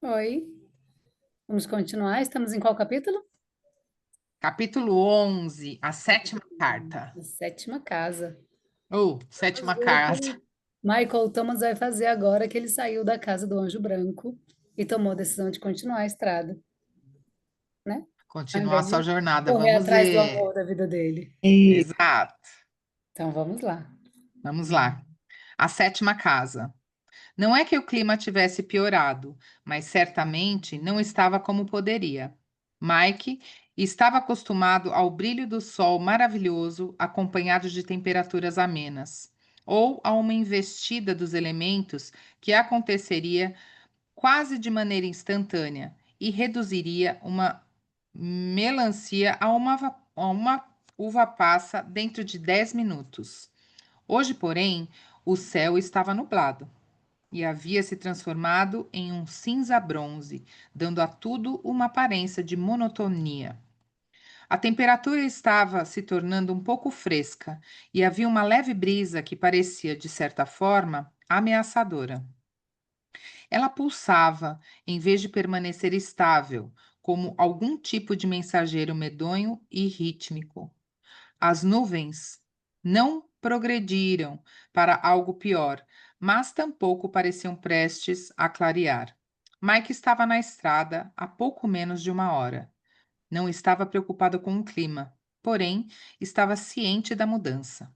Oi, vamos continuar. Estamos em qual capítulo? Capítulo 11, a sétima Capítulo carta. A sétima casa. Vamos Sétima ver o que carta. o Michael Thomas vai fazer agora que ele saiu da casa do Anjo Branco e tomou a decisão de continuar a estrada, né? Ao Continuar invés sua de jornada. correr Vamos atrás do ver. amor da vida dele. Exato. Então vamos lá. Vamos lá. A sétima casa. Não é que o clima tivesse piorado, mas certamente não estava como poderia. Mike estava acostumado ao brilho do sol maravilhoso, acompanhado de temperaturas amenas, ou a uma investida dos elementos que aconteceria quase de maneira instantânea e reduziria uma melancia a uma uva passa dentro de 10 minutos. Hoje, porém, o céu estava nublado e havia se transformado em um cinza bronze, dando a tudo uma aparência de monotonia. A temperatura estava se tornando um pouco fresca e havia uma leve brisa que parecia, de certa forma, ameaçadora. Ela pulsava, em vez de permanecer estável, como algum tipo de mensageiro medonho e rítmico. As nuvens não progrediram para algo pior, mas tampouco pareciam prestes a clarear. Mike estava na estrada há pouco menos de uma hora. Não estava preocupado com o clima, porém estava ciente da mudança.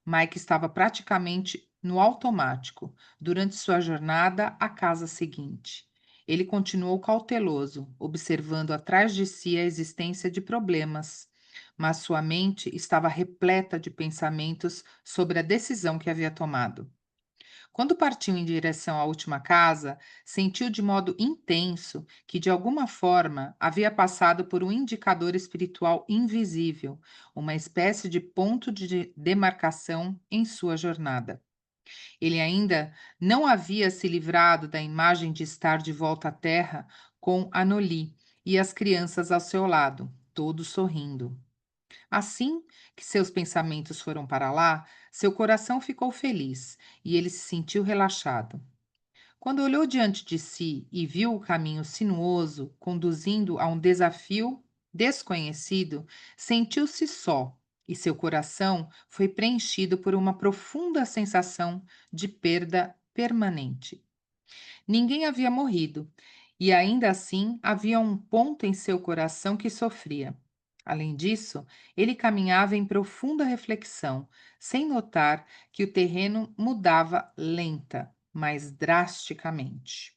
Mike estava praticamente no automático durante sua jornada à casa seguinte. Ele continuou cauteloso, observando atrás de si a existência de problemas, mas sua mente estava repleta de pensamentos sobre a decisão que havia tomado. Quando partiu em direção à última casa, sentiu de modo intenso que, de alguma forma, havia passado por um indicador espiritual invisível, uma espécie de ponto de demarcação em sua jornada. Ele ainda não havia se livrado da imagem de estar de volta à Terra com Anoli e as crianças ao seu lado, todos sorrindo. Assim que seus pensamentos foram para lá, seu coração ficou feliz e ele se sentiu relaxado. Quando olhou diante de si e viu o caminho sinuoso conduzindo a um desafio desconhecido, sentiu-se só e seu coração foi preenchido por uma profunda sensação de perda permanente. Ninguém havia morrido, e ainda assim havia um ponto em seu coração que sofria. Além disso, ele caminhava em profunda reflexão, sem notar que o terreno mudava lenta, mas drasticamente.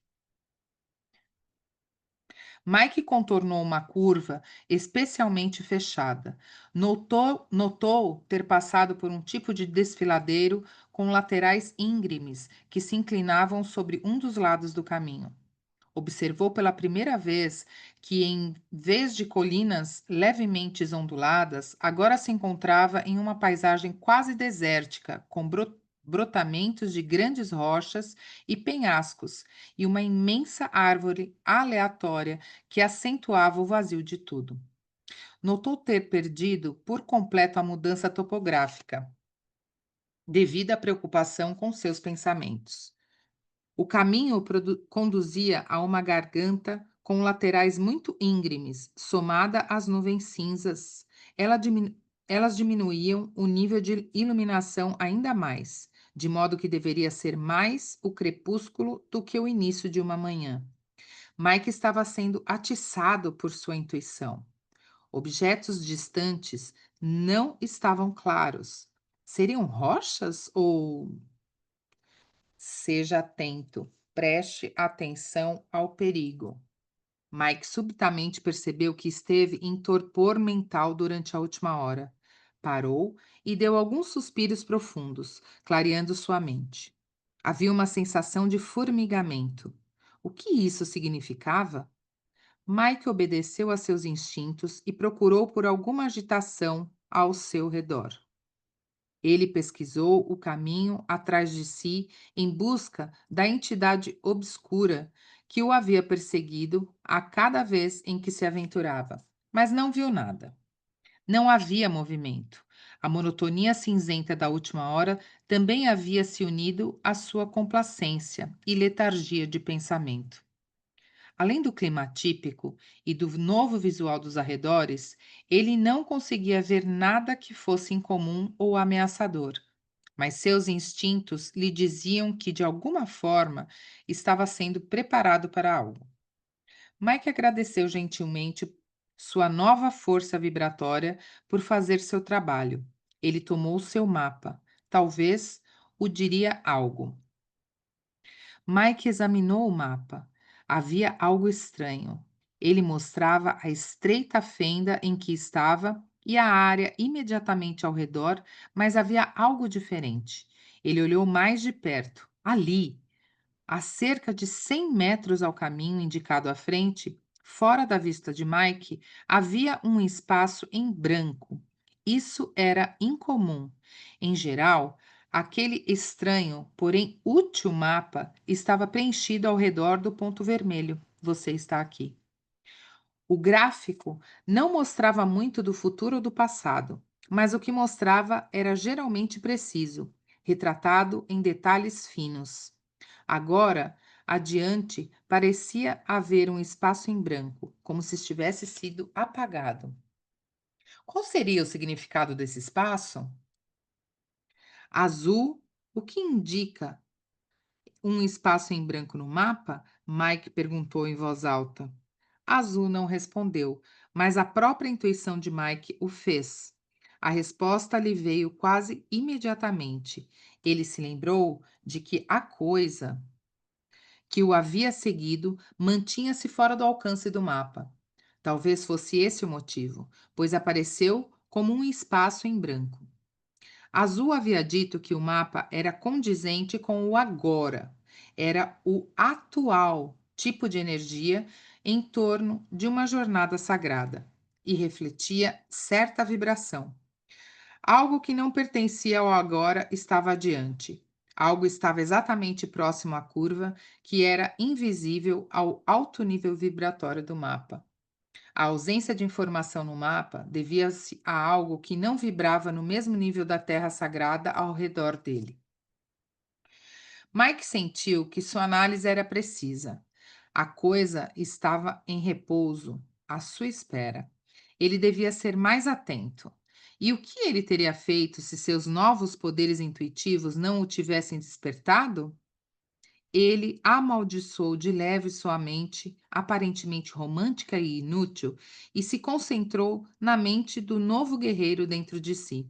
Mike contornou uma curva especialmente fechada. Notou ter passado por um tipo de desfiladeiro com laterais íngremes que se inclinavam sobre um dos lados do caminho. Observou pela primeira vez que, em vez de colinas levemente onduladas, agora se encontrava em uma paisagem quase desértica, com brotamentos de grandes rochas e penhascos, e uma imensa árvore aleatória que acentuava o vazio de tudo. Notou ter perdido por completo a mudança topográfica, devido à preocupação com seus pensamentos. O caminho conduzia a uma garganta com laterais muito íngremes, somada às nuvens cinzas. Ela dimin- Elas diminuíam o nível de iluminação ainda mais, de modo que deveria ser mais o crepúsculo do que o início de uma manhã. Mike estava sendo atiçado por sua intuição. Objetos distantes não estavam claros. Seriam rochas ou seja atento, preste atenção ao perigo. Mike subitamente percebeu que esteve em torpor mental durante a última hora. Parou e deu alguns suspiros profundos, clareando sua mente. Havia uma sensação de formigamento. O que isso significava? Mike obedeceu a seus instintos e procurou por alguma agitação ao seu redor. Ele pesquisou o caminho atrás de si em busca da entidade obscura que o havia perseguido a cada vez em que se aventurava, mas não viu nada. Não havia movimento. A monotonia cinzenta da última hora também havia se unido à sua complacência e letargia de pensamento. Além do clima atípico e do novo visual dos arredores, ele não conseguia ver nada que fosse incomum ou ameaçador, mas seus instintos lhe diziam que, de alguma forma, estava sendo preparado para algo. Mike agradeceu gentilmente sua nova força vibratória por fazer seu trabalho. Ele tomou seu mapa. Talvez o diria algo. Mike examinou o mapa. Havia algo estranho. Ele mostrava a estreita fenda em que estava e a área imediatamente ao redor, mas havia algo diferente. Ele olhou mais de perto. Ali, a cerca de 100 metros ao caminho indicado à frente, fora da vista de Mike, havia um espaço em branco. Isso era incomum. Em geral, aquele estranho, porém útil mapa estava preenchido ao redor do ponto vermelho. Você está aqui. O gráfico não mostrava muito do futuro ou do passado, mas o que mostrava era geralmente preciso, retratado em detalhes finos. Agora, adiante, parecia haver um espaço em branco, como se estivesse sido apagado. Qual seria o significado desse espaço? Azul, o que indica um espaço em branco no mapa? Mike perguntou em voz alta. Azul não respondeu, mas a própria intuição de Mike o fez. A resposta lhe veio quase imediatamente. Ele se lembrou de que a coisa que o havia seguido mantinha-se fora do alcance do mapa. Talvez fosse esse o motivo, pois apareceu como um espaço em branco. Azul havia dito que o mapa era condizente com o agora, era o atual tipo de energia em torno de uma jornada sagrada e refletia certa vibração. Algo que não pertencia ao agora estava adiante. Algo estava exatamente próximo à curva, que era invisível ao alto nível vibratório do mapa. A ausência de informação no mapa devia-se a algo que não vibrava no mesmo nível da terra sagrada ao redor dele. Mike sentiu que sua análise era precisa. A coisa estava em repouso, à sua espera. Ele devia ser mais atento. E o que ele teria feito se seus novos poderes intuitivos não o tivessem despertado? Ele amaldiçoou de leve sua mente, aparentemente romântica e inútil, e se concentrou na mente do novo guerreiro dentro de si.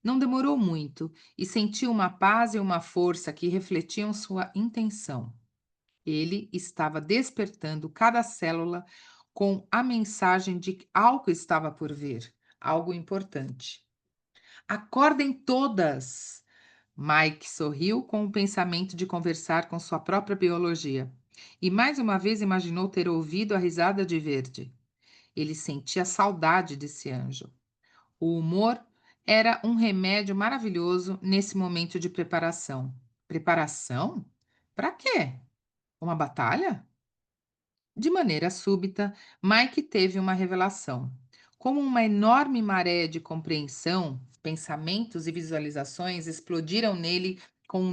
Não demorou muito e sentiu uma paz e uma força que refletiam sua intenção. Ele estava despertando cada célula com a mensagem de que algo estava por vir, algo importante. Acordem todas! Mike sorriu com o pensamento de conversar com sua própria biologia. E mais uma vez imaginou ter ouvido a risada de Verde. Ele sentia saudade desse anjo. O humor era um remédio maravilhoso nesse momento de preparação. Preparação? Para quê? Uma batalha? De maneira súbita, Mike teve uma revelação. Como uma enorme maré de compreensão, pensamentos e visualizações explodiram nele com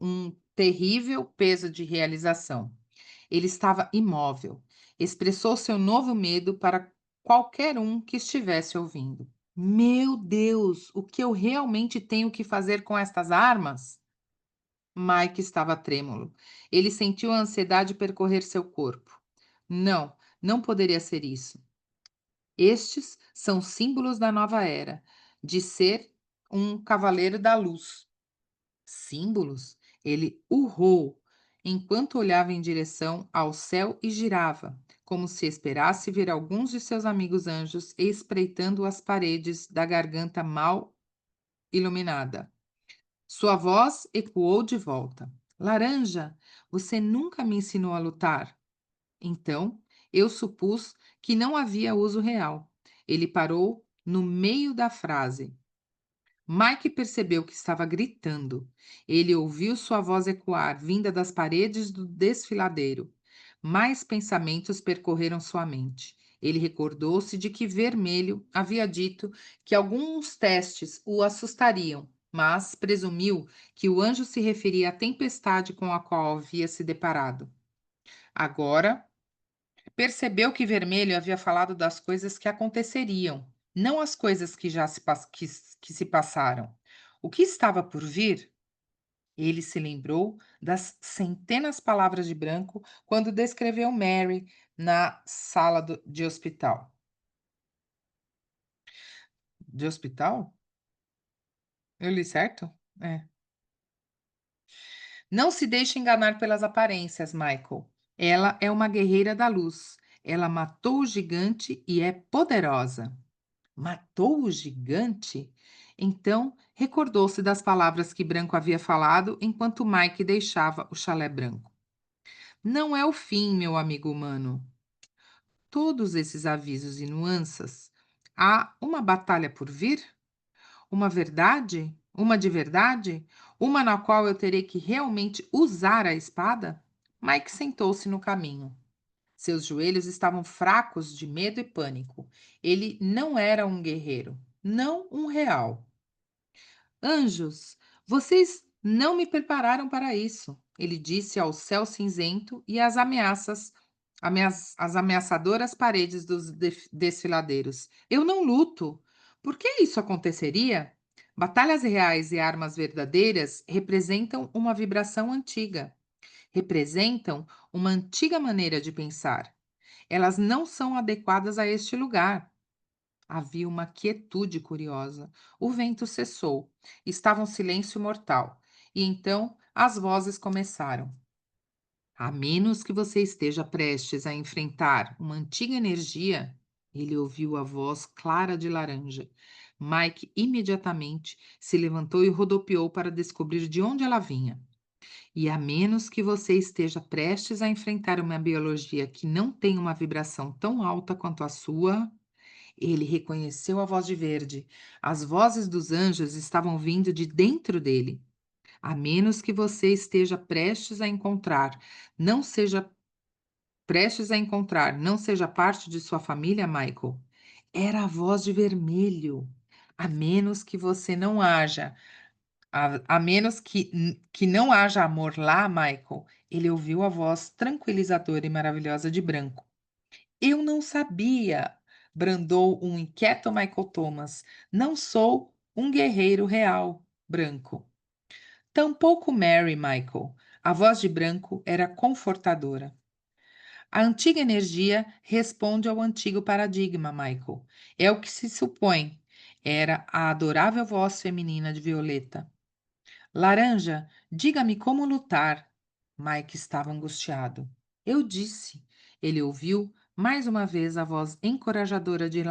um terrível peso de realização. Ele estava imóvel. Expressou seu novo medo para qualquer um que estivesse ouvindo. Meu Deus, o que eu realmente tenho que fazer com estas armas? Mike estava trêmulo. Ele sentiu a ansiedade percorrer seu corpo. Não, não poderia ser isso. Estes são símbolos da nova era, de ser um cavaleiro da luz. Símbolos? Ele urrou enquanto olhava em direção ao céu e girava, como se esperasse ver alguns de seus amigos anjos espreitando as paredes da garganta mal iluminada. Sua voz ecoou de volta. Laranja, você nunca me ensinou a lutar. Então, eu supus que não havia uso real. Ele parou no meio da frase. Mike percebeu que estava gritando. Ele ouviu sua voz ecoar, vinda das paredes do desfiladeiro. Mais pensamentos percorreram sua mente. Ele recordou-se de que Vermelho havia dito que alguns testes o assustariam, mas presumiu que o anjo se referia à tempestade com a qual havia se deparado. Agora, Percebeu que Vermelho havia falado das coisas que aconteceriam, não as coisas que já que se passaram. O que estava por vir? Ele se lembrou das centenas palavras de Branco quando descreveu Mary na sala de hospital. De hospital? Eu li certo? É. Não se deixe enganar pelas aparências, Michael. Ela é uma guerreira da luz. Ela matou o gigante e é poderosa. Matou o gigante? Então, recordou-se das palavras que Branco havia falado enquanto Mike deixava o chalé branco. Não é o fim, meu amigo humano. Todos esses avisos e nuances. Há uma batalha por vir? Uma verdade? Uma de verdade? Uma na qual eu terei que realmente usar a espada? Mike sentou-se no caminho. Seus joelhos estavam fracos de medo e pânico. Ele não era um guerreiro, não um real. Anjos, vocês não me prepararam para isso, ele disse ao céu cinzento e às as ameaçadoras paredes dos desfiladeiros. Eu não luto. Por que isso aconteceria? Batalhas reais e armas verdadeiras representam uma vibração antiga, representam uma antiga maneira de pensar. Elas não são adequadas a este lugar. Havia uma quietude curiosa. O vento cessou. Estava um silêncio mortal. E então as vozes começaram. A menos que você esteja prestes a enfrentar uma antiga energia, ele ouviu a voz clara de laranja. Mike imediatamente se levantou e rodopiou para descobrir de onde ela vinha. E a menos que você esteja prestes a enfrentar uma biologia que não tem uma vibração tão alta quanto a sua, ele reconheceu a voz de Verde. As vozes dos anjos estavam vindo de dentro dele. A menos que você esteja prestes a encontrar, não seja prestes a encontrar, não seja parte de sua família, Michael. Era a voz de Vermelho. A menos que você não haja, a menos que não haja amor lá, Michael. Ele ouviu a voz tranquilizadora e maravilhosa de Branco. Eu não sabia, brandou um inquieto Michael Thomas. Não sou um guerreiro real, Branco. Tampouco Mary, Michael. A voz de Branco era confortadora. A antiga energia responde ao antigo paradigma, Michael. É o que se supõe. Era a adorável voz feminina de Violeta. Laranja, diga-me como lutar. Mike estava angustiado. Eu disse. Ele ouviu mais uma vez a voz encorajadora de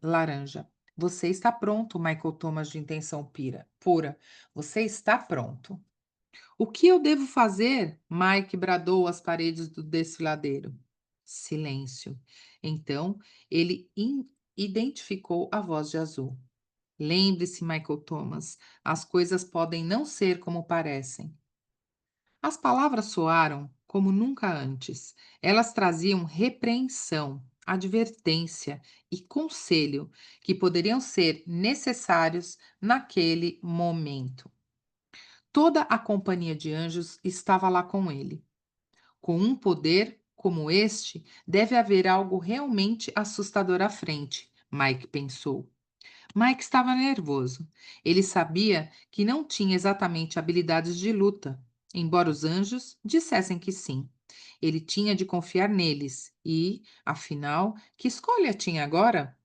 Laranja. Você está pronto, Michael Thomas de intenção pura. Você está pronto. O que eu devo fazer? Mike bradou às paredes do desfiladeiro. Silêncio. Então ele identificou a voz de Azul. Lembre-se, Michael Thomas, as coisas podem não ser como parecem. As palavras soaram como nunca antes. Elas traziam repreensão, advertência e conselho que poderiam ser necessários naquele momento. Toda a companhia de anjos estava lá com ele. Com um poder como este, deve haver algo realmente assustador à frente, Mike pensou. Mike estava nervoso. Ele sabia que não tinha exatamente habilidades de luta, embora os anjos dissessem que sim. Ele tinha de confiar neles e, afinal, que escolha tinha agora?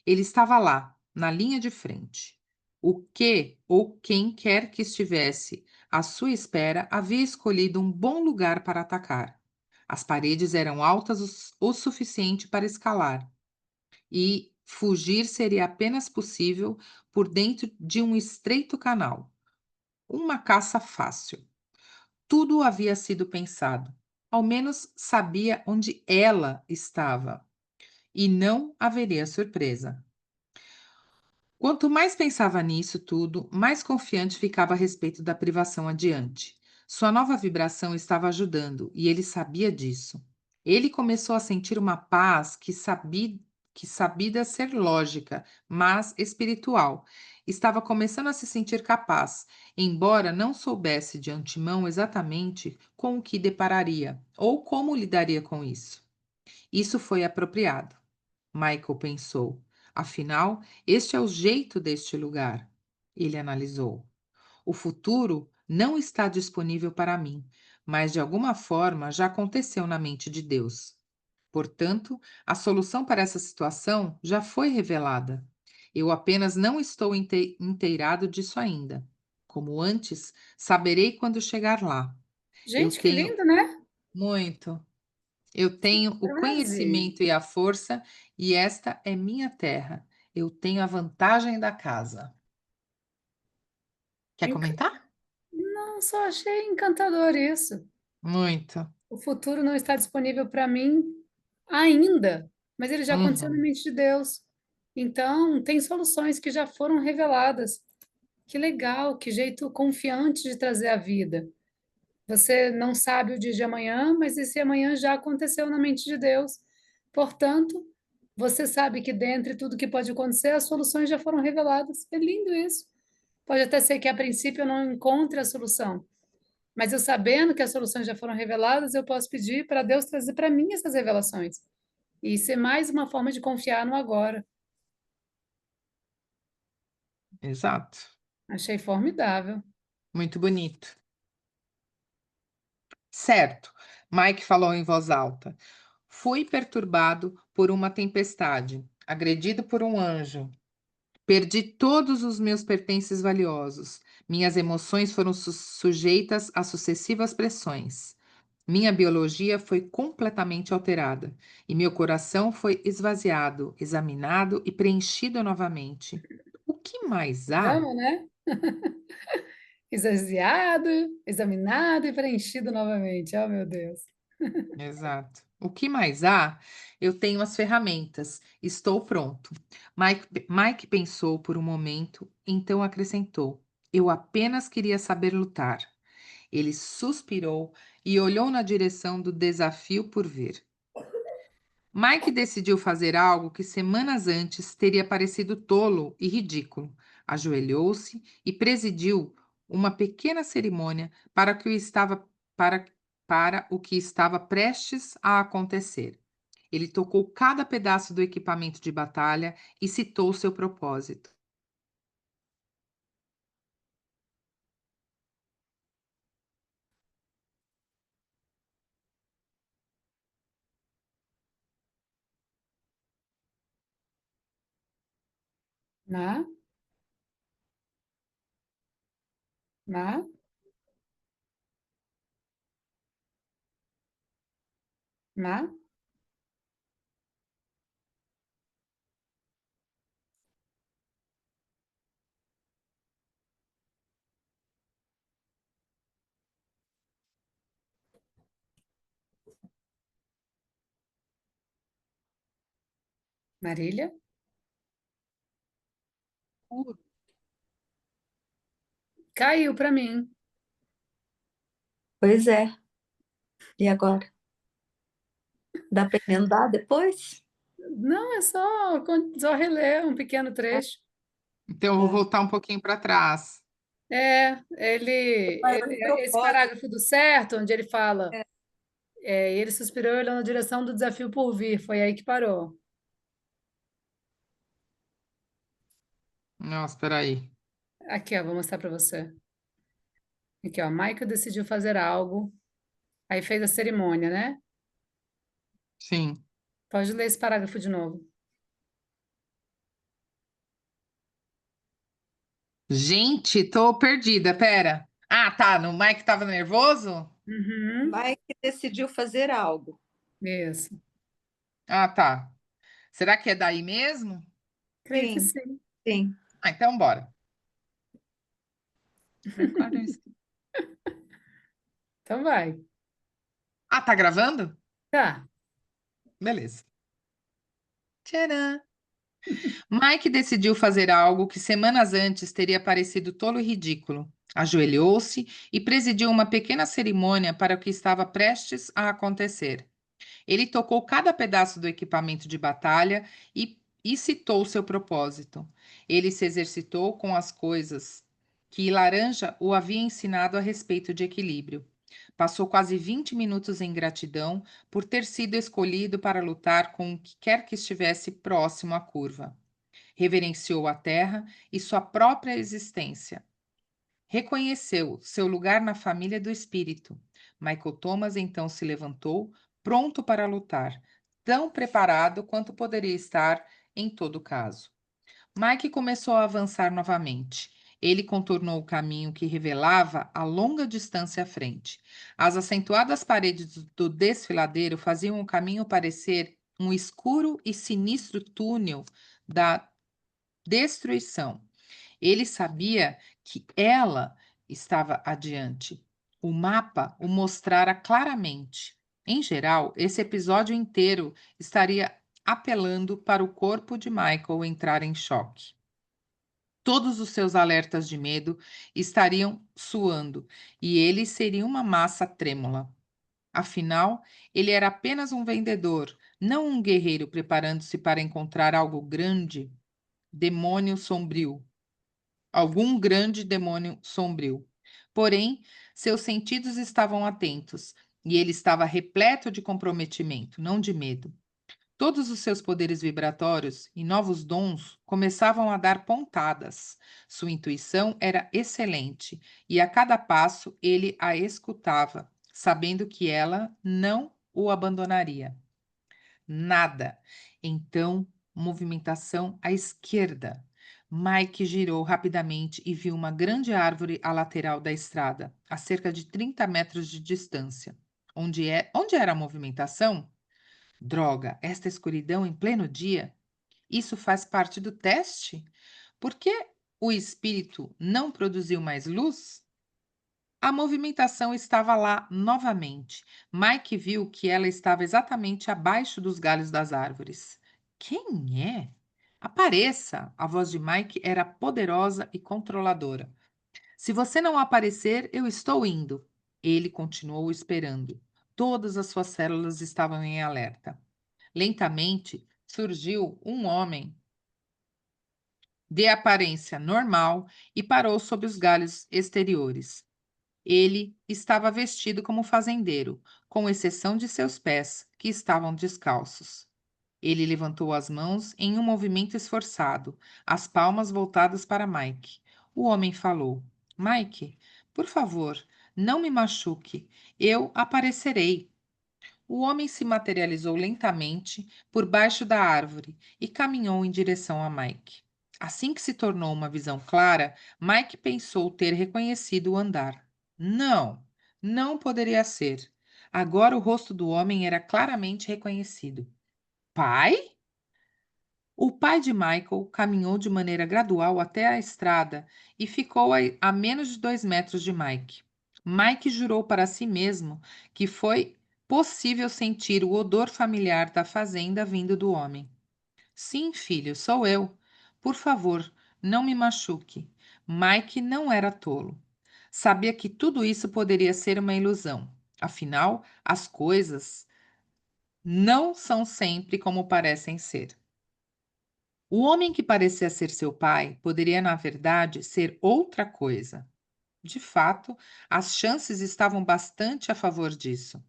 Ele estava lá, na linha de frente. O que ou quem quer que estivesse à sua espera havia escolhido um bom lugar para atacar. As paredes eram altas o suficiente para escalar e fugir seria apenas possível por dentro de um estreito canal. Uma caça fácil. Tudo havia sido pensado. Ao menos sabia onde ela estava. E não haveria surpresa. Quanto mais pensava nisso tudo, mais confiante ficava a respeito da privação adiante. Sua nova vibração estava ajudando, e ele sabia disso. Ele começou a sentir uma paz que sabia ser lógica, mas espiritual. Estava começando a se sentir capaz, embora não soubesse de antemão exatamente com o que depararia ou como lidaria com isso. Isso foi apropriado, Michael pensou. Afinal, este é o jeito deste lugar. Ele analisou. O futuro não está disponível para mim, mas de alguma forma já aconteceu na mente de Deus. Portanto, a solução para essa situação já foi revelada. Eu apenas não estou inteirado disso ainda. Como antes, saberei quando chegar lá. Eu Gente, que tenho lindo, né? muito. Eu tenho o Frase. conhecimento e a força, e esta é minha terra. Eu tenho a vantagem da casa. Quer Enc- comentar? Não, só achei encantador isso. Muito. O futuro não está disponível para mim ainda, mas ele já aconteceu na Uhum. mente de Deus. Então, tem soluções que já foram reveladas. Que legal, que jeito confiante de trazer a vida. Você não sabe o dia de amanhã, mas esse amanhã já aconteceu na mente de Deus. Portanto, você sabe que dentre tudo que pode acontecer, as soluções já foram reveladas. É lindo isso. Pode até ser que a princípio eu não encontre a solução, mas eu sabendo que as soluções já foram reveladas, eu posso pedir para Deus trazer para mim essas revelações. E isso é mais uma forma de confiar no agora. Exato. Achei formidável. Muito bonito. Certo, Mike falou em voz alta. Fui perturbado por uma tempestade, agredido por um anjo. Perdi todos os meus pertences valiosos. Minhas emoções foram sujeitas a sucessivas pressões. Minha biologia foi completamente alterada e meu coração foi esvaziado, examinado e preenchido novamente. O que mais há? Vamos, né? Esvaziado, examinado e preenchido novamente. Oh, meu Deus. Exato. O que mais há? Eu tenho as ferramentas. Estou pronto. Mike pensou por um momento, então acrescentou: Eu apenas queria saber lutar. Ele suspirou e olhou na direção do desafio por vir. Mike decidiu fazer algo que semanas antes teria parecido tolo e ridículo. Ajoelhou-se e presidiu uma pequena cerimônia para, para o que estava prestes a acontecer. Ele tocou cada pedaço do equipamento de batalha e citou seu propósito. Na, na, na. Marília? Caiu para mim. Pois é. E agora? Dá para emendar depois? Não, é só reler um pequeno trecho. Então, eu vou Tá. voltar um pouquinho para trás. Parou em Esse propósito. parágrafo do certo, onde ele fala, É. ele suspirou olhando na direção do desafio por vir, foi aí que parou. Nossa, espera aí. Aqui, ó, vou mostrar para você. Aqui, ó, Michael decidiu fazer algo, aí fez a cerimônia, né? Sim. Pode ler esse parágrafo de novo. Gente, tô perdida, pera. Ah, tá, no Mike tava nervoso? Uhum, Mike decidiu fazer algo. isso. Ah, tá. Será que é daí mesmo? Creio que Sim, sim. sim. Ah, então bora. Record Então vai. Ah, tá gravando? Tá. Beleza. Tcharam! Mike decidiu fazer algo que semanas antes teria parecido tolo e ridículo. Ajoelhou-se e presidiu uma pequena cerimônia para o que estava prestes a acontecer. Ele tocou cada pedaço do equipamento de batalha e citou seu propósito. Ele se exercitou com as coisas que Laranja o havia ensinado a respeito de equilíbrio. Passou quase 20 minutos em gratidão por ter sido escolhido para lutar com o que quer que estivesse próximo à curva. Reverenciou a terra e sua própria existência. Reconheceu seu lugar na família do espírito. Michael Thomas então se levantou, pronto para lutar, tão preparado quanto poderia estar em todo caso. Mike começou a avançar novamente. Ele contornou o caminho que revelava a longa distância à frente. As acentuadas paredes do desfiladeiro faziam o caminho parecer um escuro e sinistro túnel da destruição. Ele sabia que ela estava adiante. O mapa o mostrara claramente. Em geral, esse episódio inteiro estaria apelando para o corpo de Michael entrar em choque. Todos os seus alertas de medo estariam suando e ele seria uma massa trêmula. Afinal, ele era apenas um vendedor, não um guerreiro preparando-se para encontrar algo grande, demônio sombrio. Algum grande demônio sombrio. Porém, seus sentidos estavam atentos e ele estava repleto de comprometimento, não de medo. Todos os seus poderes vibratórios e novos dons começavam a dar pontadas. Sua intuição era excelente e a cada passo ele a escutava, sabendo que ela não o abandonaria. Nada. Então, movimentação à esquerda. Mike girou rapidamente e viu uma grande árvore à lateral da estrada, a cerca de 30 metros de distância. Onde era a movimentação? Droga, esta escuridão em pleno dia? Isso faz parte do teste? Por que o espírito não produziu mais luz? A movimentação estava lá novamente. Mike viu que ela estava exatamente abaixo dos galhos das árvores. Quem é? Apareça! A voz de Mike era poderosa e controladora. Se você não aparecer, eu estou indo. Ele continuou esperando. Todas as suas células estavam em alerta. Lentamente surgiu um homem de aparência normal e parou sob os galhos exteriores. Ele estava vestido como fazendeiro, com exceção de seus pés, que estavam descalços. Ele levantou as mãos em um movimento esforçado, as palmas voltadas para Mike. O homem falou: Mike, por favor, não me machuque. Eu aparecerei. O homem se materializou lentamente por baixo da árvore e caminhou em direção a Mike. Assim que se tornou uma visão clara, Mike pensou ter reconhecido o andar. Não, não poderia ser. Agora o rosto do homem era claramente reconhecido. Pai? O pai de Michael caminhou de maneira gradual até a estrada e ficou a menos de 2 metros de Mike. Mike jurou para si mesmo que foi possível sentir o odor familiar da fazenda vindo do homem. Sim, filho, sou eu. Por favor, não me machuque. Mike não era tolo. Sabia que tudo isso poderia ser uma ilusão. Afinal, as coisas não são sempre como parecem ser. O homem que parecia ser seu pai poderia, na verdade, ser outra coisa. De fato, as chances estavam bastante a favor disso.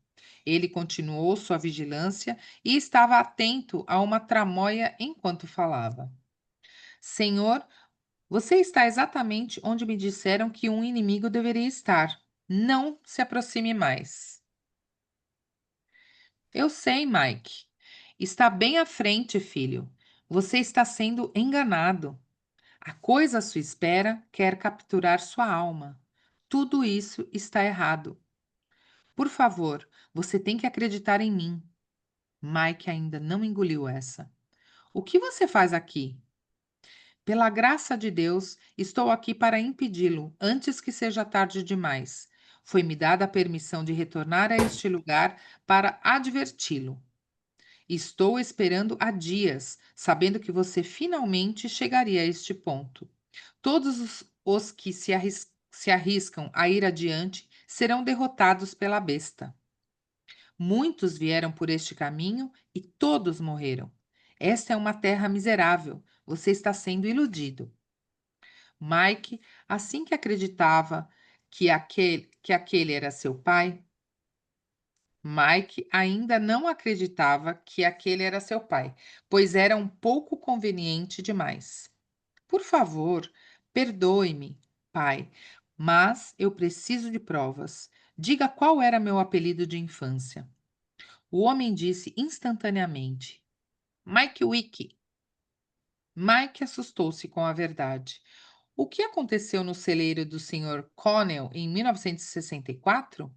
Ele continuou sua vigilância e estava atento a uma tramóia enquanto falava. Senhor, você está exatamente onde me disseram que um inimigo deveria estar. Não se aproxime mais. Eu sei, Mike. Está bem à frente, filho. Você está sendo enganado. A coisa à sua espera quer capturar sua alma. Tudo isso está errado. Por favor, você tem que acreditar em mim. Mike ainda não engoliu essa. O que você faz aqui? Pela graça de Deus, estou aqui para impedi-lo antes que seja tarde demais. Foi-me dada a permissão de retornar a este lugar para adverti-lo. Estou esperando há dias, sabendo que você finalmente chegaria a este ponto. Todos os que se arriscam a ir adiante serão derrotados pela besta. Muitos vieram por este caminho e todos morreram. Esta é uma terra miserável. Você está sendo iludido. Mike, assim que acreditava que aquele era seu pai, Mike ainda não acreditava que aquele era seu pai, pois era um pouco conveniente demais. Por favor, perdoe-me, pai, mas eu preciso de provas. Diga qual era meu apelido de infância. O homem disse instantaneamente: Mike Wick. Mike assustou-se com a verdade. O que aconteceu no celeiro do Sr. Connell em 1964?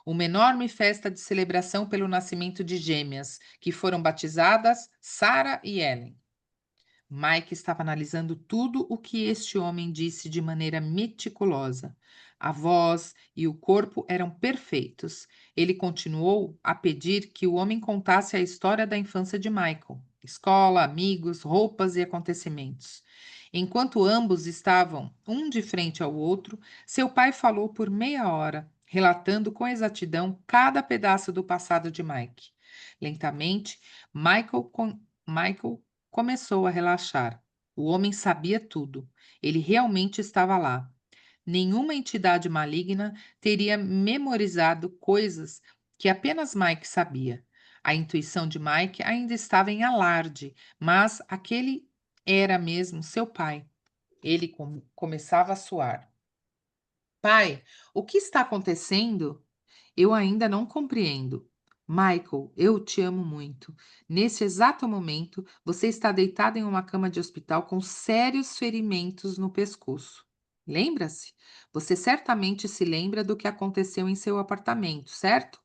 Uma enorme festa de celebração pelo nascimento de gêmeas, que foram batizadas Sarah e Ellen. Mike estava analisando tudo o que este homem disse de maneira meticulosa. A voz e o corpo eram perfeitos. Ele continuou a pedir que o homem contasse a história da infância de Michael: escola, amigos, roupas e acontecimentos. Enquanto ambos estavam um de frente ao outro, seu pai falou por meia hora, relatando com exatidão cada pedaço do passado de Mike. Lentamente, Michael começou a relaxar. O homem sabia tudo. Ele realmente estava lá. Nenhuma entidade maligna teria memorizado coisas que apenas Mike sabia. A intuição de Mike ainda estava em alarde, mas aquele era mesmo seu pai. Ele começava a suar. Pai, o que está acontecendo? Eu ainda não compreendo. Michael, eu te amo muito. Nesse exato momento, você está deitado em uma cama de hospital com sérios ferimentos no pescoço. Lembra-se? Você certamente se lembra do que aconteceu em seu apartamento, certo?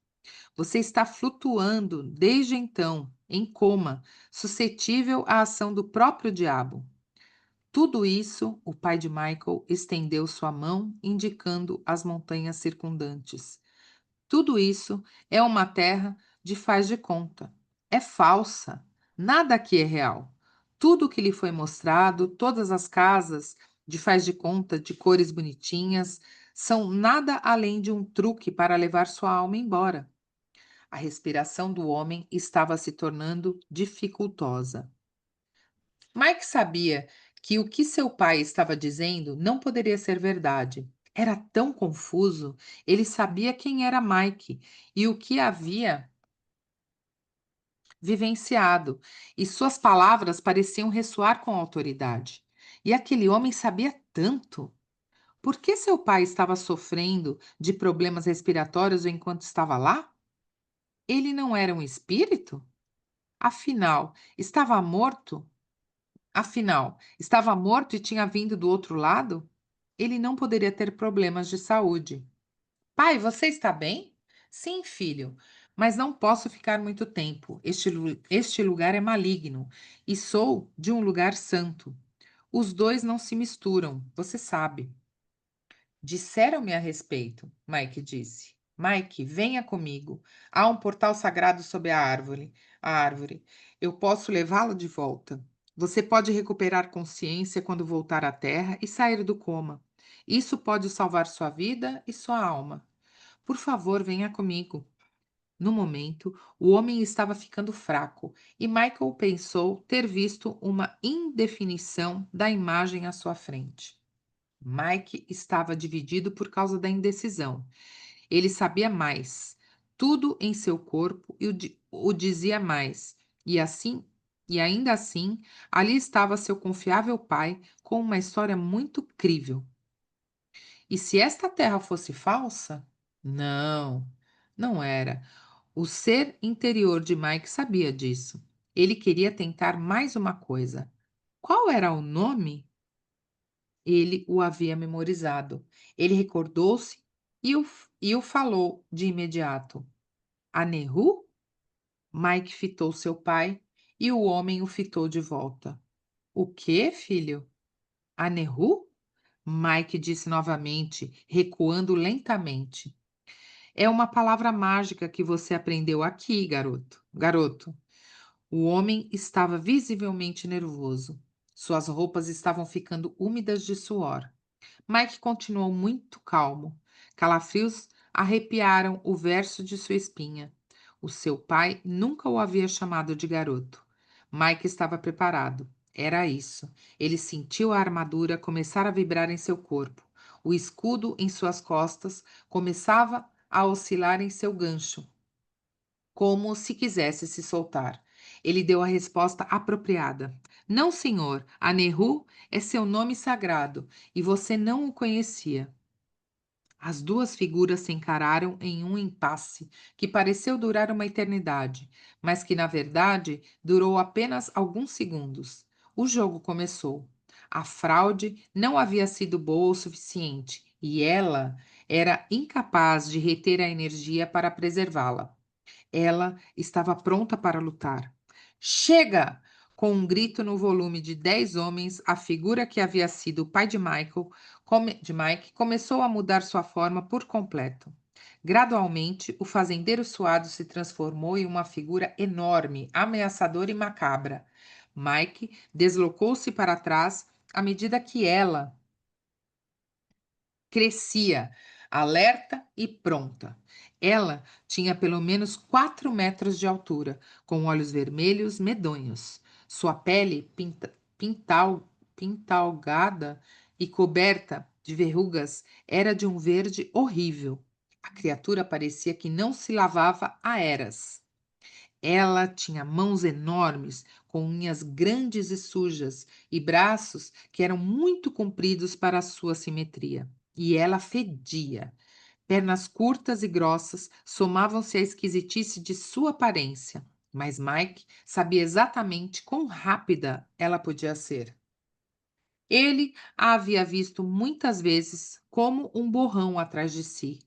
Você está flutuando desde então, em coma, suscetível à ação do próprio diabo. Tudo isso, o pai de Michael estendeu sua mão, indicando as montanhas circundantes. Tudo isso é uma terra de faz de conta. É falsa. Nada aqui é real. Tudo que lhe foi mostrado, todas as casas de faz de conta, de cores bonitinhas, são nada além de um truque para levar sua alma embora. A respiração do homem estava se tornando dificultosa. Mike sabia que o que seu pai estava dizendo não poderia ser verdade. Era tão confuso. Ele sabia quem era Mike e o que havia vivenciado, e suas palavras pareciam ressoar com autoridade. E aquele homem sabia tanto. Por que seu pai estava sofrendo de problemas respiratórios enquanto estava lá? Ele não era um espírito? Afinal, estava morto? Afinal, estava morto e tinha vindo do outro lado? Ele não poderia ter problemas de saúde. Pai, você está bem? Sim, filho, mas não posso ficar muito tempo. Este lugar é maligno e sou de um lugar santo. Os dois não se misturam, você sabe. Disseram-me a respeito, Mike disse. Mike, venha comigo. Há um portal sagrado sob a árvore. A árvore. Eu posso levá-lo de volta. Você pode recuperar consciência quando voltar à Terra e sair do coma. Isso pode salvar sua vida e sua alma. Por favor, venha comigo. No momento, o homem estava ficando fraco e Michael pensou ter visto uma indefinição da imagem à sua frente. Mike estava dividido por causa da indecisão. Ele sabia mais. Tudo em seu corpo o dizia mais. E assim, e ainda assim, ali estava seu confiável pai com uma história muito crível. E se esta terra fosse falsa? Não, não era. O ser interior de Mike sabia disso. Ele queria tentar mais uma coisa. Qual era o nome? Ele o havia memorizado. Ele recordou-se e o falou de imediato. Anehu? Mike fitou seu pai e o homem o fitou de volta. O que, filho? Anehu? Mike disse novamente, recuando lentamente. É uma palavra mágica que você aprendeu aqui, garoto. Garoto. O homem estava visivelmente nervoso. Suas roupas estavam ficando úmidas de suor. Mike continuou muito calmo. Calafrios arrepiaram o verso de sua espinha. O seu pai nunca o havia chamado de garoto. Mike estava preparado. Era isso. Ele sentiu a armadura começar a vibrar em seu corpo. O escudo em suas costas começava a oscilar em seu gancho. como se quisesse se soltar. Ele deu a resposta apropriada. Não, senhor, Anehu é seu nome sagrado e você não o conhecia. As duas figuras se encararam em um impasse que pareceu durar uma eternidade, mas que, na verdade, durou apenas alguns segundos. O jogo começou. A fraude não havia sido boa o suficiente e ela era incapaz de reter a energia para preservá-la. Ela estava pronta para lutar. Chega! Com um grito no volume de 10 homens, a figura que havia sido o pai de Mike começou a mudar sua forma por completo. Gradualmente, o fazendeiro suado se transformou em uma figura enorme, ameaçadora e macabra. Mike deslocou-se para trás à medida que ela crescia, alerta e pronta. Ela tinha pelo menos 4 metros de altura, com olhos vermelhos medonhos. Sua pele pintalgada e coberta de verrugas era de um verde horrível. A criatura parecia que não se lavava há eras. Ela tinha mãos enormes, com unhas grandes e sujas, e braços que eram muito compridos para a sua simetria. E ela fedia. Pernas curtas e grossas somavam-se à esquisitice de sua aparência, mas Mike sabia exatamente quão rápida ela podia ser. Ele a havia visto muitas vezes como um borrão atrás de si.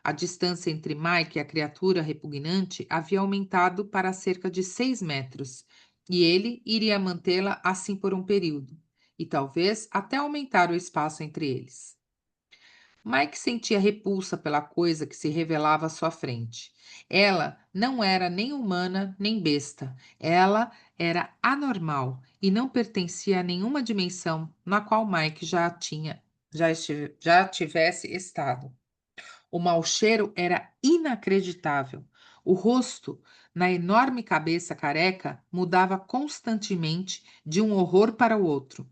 A distância entre Mike e a criatura repugnante havia aumentado para cerca de 6 metros, e ele iria mantê-la assim por um período, e talvez até aumentar o espaço entre eles. Mike sentia repulsa pela coisa que se revelava à sua frente. Ela não era nem humana nem besta. Ela era anormal e não pertencia a nenhuma dimensão na qual Mike já tivesse estado. O mau cheiro era inacreditável. O rosto, na enorme cabeça careca, mudava constantemente de um horror para o outro.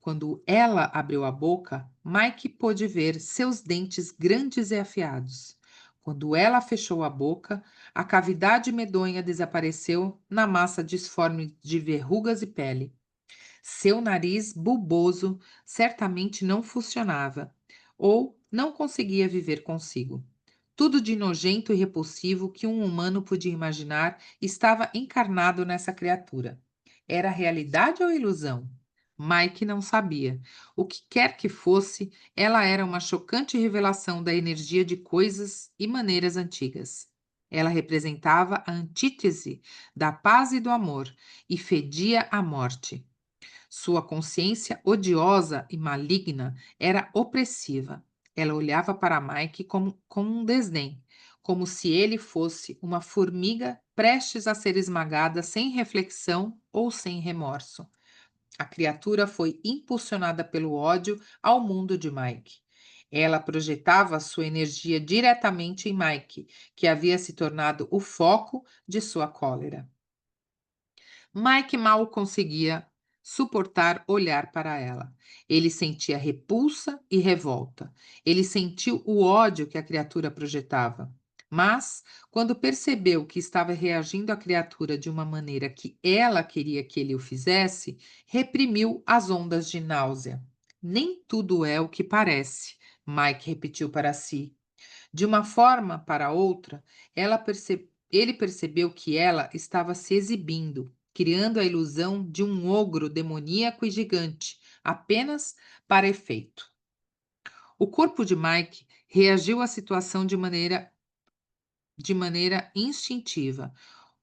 Quando ela abriu a boca, Mike pôde ver seus dentes grandes e afiados. Quando ela fechou a boca, a cavidade medonha desapareceu na massa disforme de verrugas e pele. Seu nariz bulboso certamente não funcionava, ou não conseguia viver consigo. Tudo de nojento e repulsivo que um humano podia imaginar estava encarnado nessa criatura. Era realidade ou ilusão? Mike não sabia. O que quer que fosse, ela era uma chocante revelação da energia de coisas e maneiras antigas. Ela representava a antítese da paz e do amor e fedia a morte. Sua consciência odiosa e maligna era opressiva. Ela olhava para Mike com um desdém, como se ele fosse uma formiga prestes a ser esmagada sem reflexão ou sem remorso. A criatura foi impulsionada pelo ódio ao mundo de Mike. Ela projetava sua energia diretamente em Mike, que havia se tornado o foco de sua cólera. Mike mal conseguia suportar olhar para ela. Ele sentia repulsa e revolta. Ele sentiu o ódio que a criatura projetava. Mas, quando percebeu que estava reagindo à criatura de uma maneira que ela queria que ele o fizesse, reprimiu as ondas de náusea. Nem tudo é o que parece, Mike repetiu para si. De uma forma para outra, ele percebeu que ela estava se exibindo, criando a ilusão de um ogro demoníaco e gigante, apenas para efeito. O corpo de Mike reagiu à situação de maneira instintiva.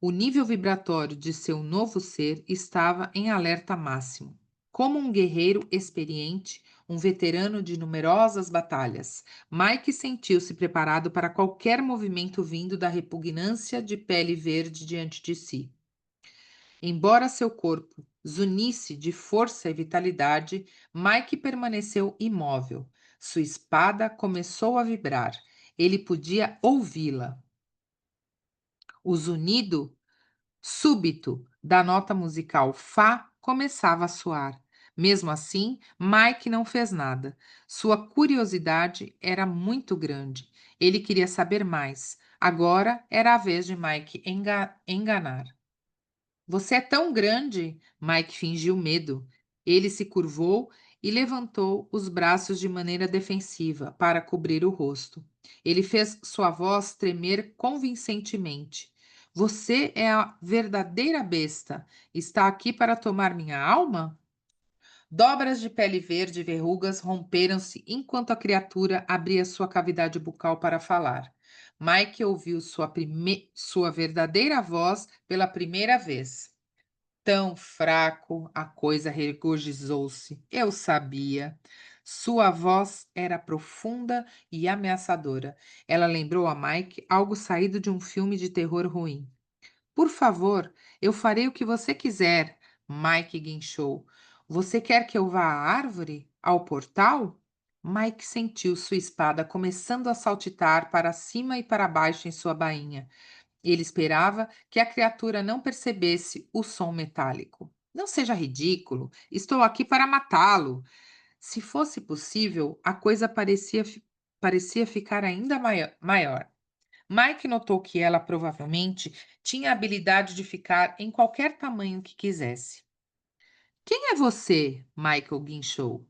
O nível vibratório de seu novo ser estava em alerta máximo. Como um guerreiro experiente, um veterano de numerosas batalhas, Mike sentiu-se preparado para qualquer movimento vindo da repugnância de pele verde diante de si. Embora seu corpo zunisse de força e vitalidade, Mike permaneceu imóvel. Sua espada começou a vibrar. Ele podia ouvi-la. O zunido súbito da nota musical Fá começava a soar. Mesmo assim, Mike não fez nada. Sua curiosidade era muito grande. Ele queria saber mais. Agora era a vez de Mike enganar. Você é tão grande! Mike fingiu medo. Ele se curvou e levantou os braços de maneira defensiva para cobrir o rosto. Ele fez sua voz tremer convincentemente. Você é a verdadeira besta. Está aqui para tomar minha alma? Dobras de pele verde e verrugas romperam-se enquanto a criatura abria sua cavidade bucal para falar. Mike ouviu sua verdadeira voz pela primeira vez. Tão fraco, a coisa regozijou-se. Eu sabia. Sua voz era profunda e ameaçadora. Ela lembrou a Mike algo saído de um filme de terror ruim. Por favor, eu farei o que você quiser, Mike guinchou. Você quer que eu vá à árvore? Ao portal? Mike sentiu sua espada começando a saltitar para cima e para baixo em sua bainha. Ele esperava que a criatura não percebesse o som metálico. Não seja ridículo, estou aqui para matá-lo. Se fosse possível, a coisa parecia ficar ainda maior. Mike notou que ela provavelmente tinha a habilidade de ficar em qualquer tamanho que quisesse. Quem é você? Michael guinchou.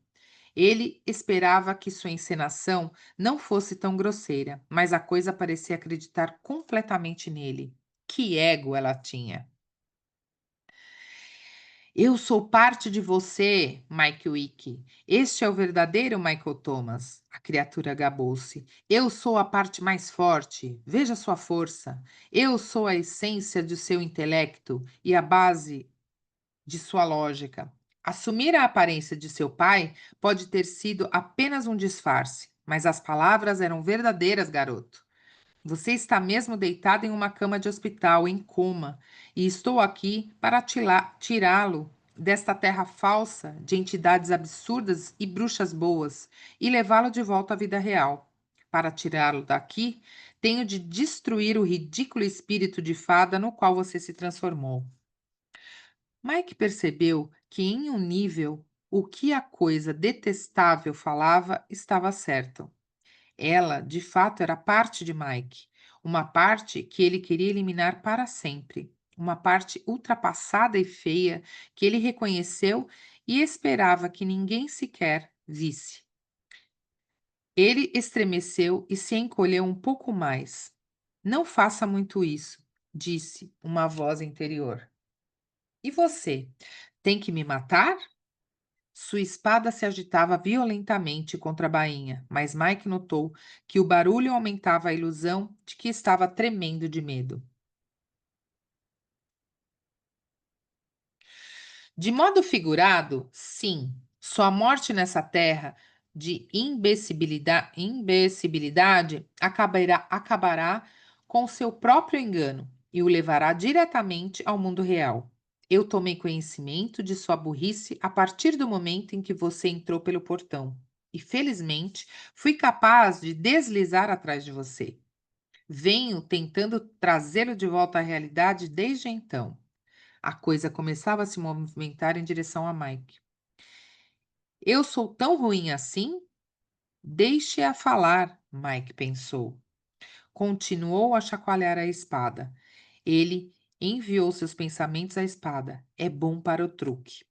Ele esperava que sua encenação não fosse tão grosseira, mas a coisa parecia acreditar completamente nele. Que ego ela tinha! Eu sou parte de você, Mike Wick. Este é o verdadeiro Michael Thomas. A criatura gabou-se. Eu sou a parte mais forte. Veja sua força. Eu sou a essência de seu intelecto e a base de sua lógica. Assumir a aparência de seu pai pode ter sido apenas um disfarce, mas as palavras eram verdadeiras, garoto. Você está mesmo deitado em uma cama de hospital, em coma, e estou aqui para tirá-lo desta terra falsa de entidades absurdas e bruxas boas e levá-lo de volta à vida real. Para tirá-lo daqui, tenho de destruir o ridículo espírito de fada no qual você se transformou. Mike percebeu que, em um nível, o que a coisa detestável falava estava certo. Ela, de fato, era parte de Mike, uma parte que ele queria eliminar para sempre, uma parte ultrapassada e feia que ele reconheceu e esperava que ninguém sequer visse. Ele estremeceu e se encolheu um pouco mais. Não faça muito isso, disse uma voz interior. E você? Tem que me matar? Sua espada se agitava violentamente contra a bainha, mas Mike notou que o barulho aumentava a ilusão de que estava tremendo de medo. De modo figurado, sim, sua morte nessa terra de imbecilidade acabará com seu próprio engano e o levará diretamente ao mundo real. Eu tomei conhecimento de sua burrice a partir do momento em que você entrou pelo portão. E, felizmente, fui capaz de deslizar atrás de você. Venho tentando trazê-lo de volta à realidade desde então. A coisa começava a se movimentar em direção a Mike. Eu sou tão ruim assim? Deixe-a falar, Mike pensou. Continuou a chacoalhar a espada. Ele enviou seus pensamentos à espada. É bom para o truque.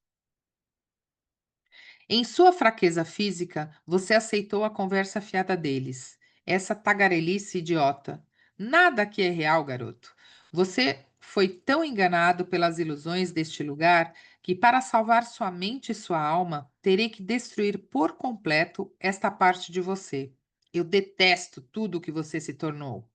Em sua fraqueza física, você aceitou a conversa fiada deles. Essa tagarelice idiota. Nada aqui é real, garoto. Você foi tão enganado pelas ilusões deste lugar que, para salvar sua mente e sua alma, terei que destruir por completo esta parte de você. Eu detesto tudo o que você se tornou.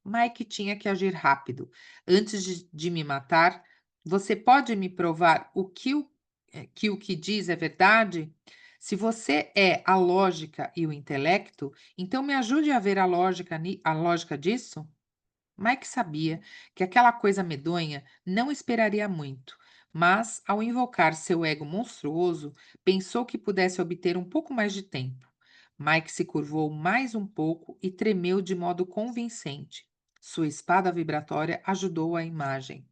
Mike tinha que agir rápido. Antes de me matar, você pode me provar que o que diz é verdade? Se você é a lógica e o intelecto, então me ajude a ver a lógica disso? Mike sabia que aquela coisa medonha não esperaria muito, mas, ao invocar seu ego monstruoso, pensou que pudesse obter um pouco mais de tempo. Mike se curvou mais um pouco e tremeu de modo convincente. Sua espada vibratória ajudou a imagem.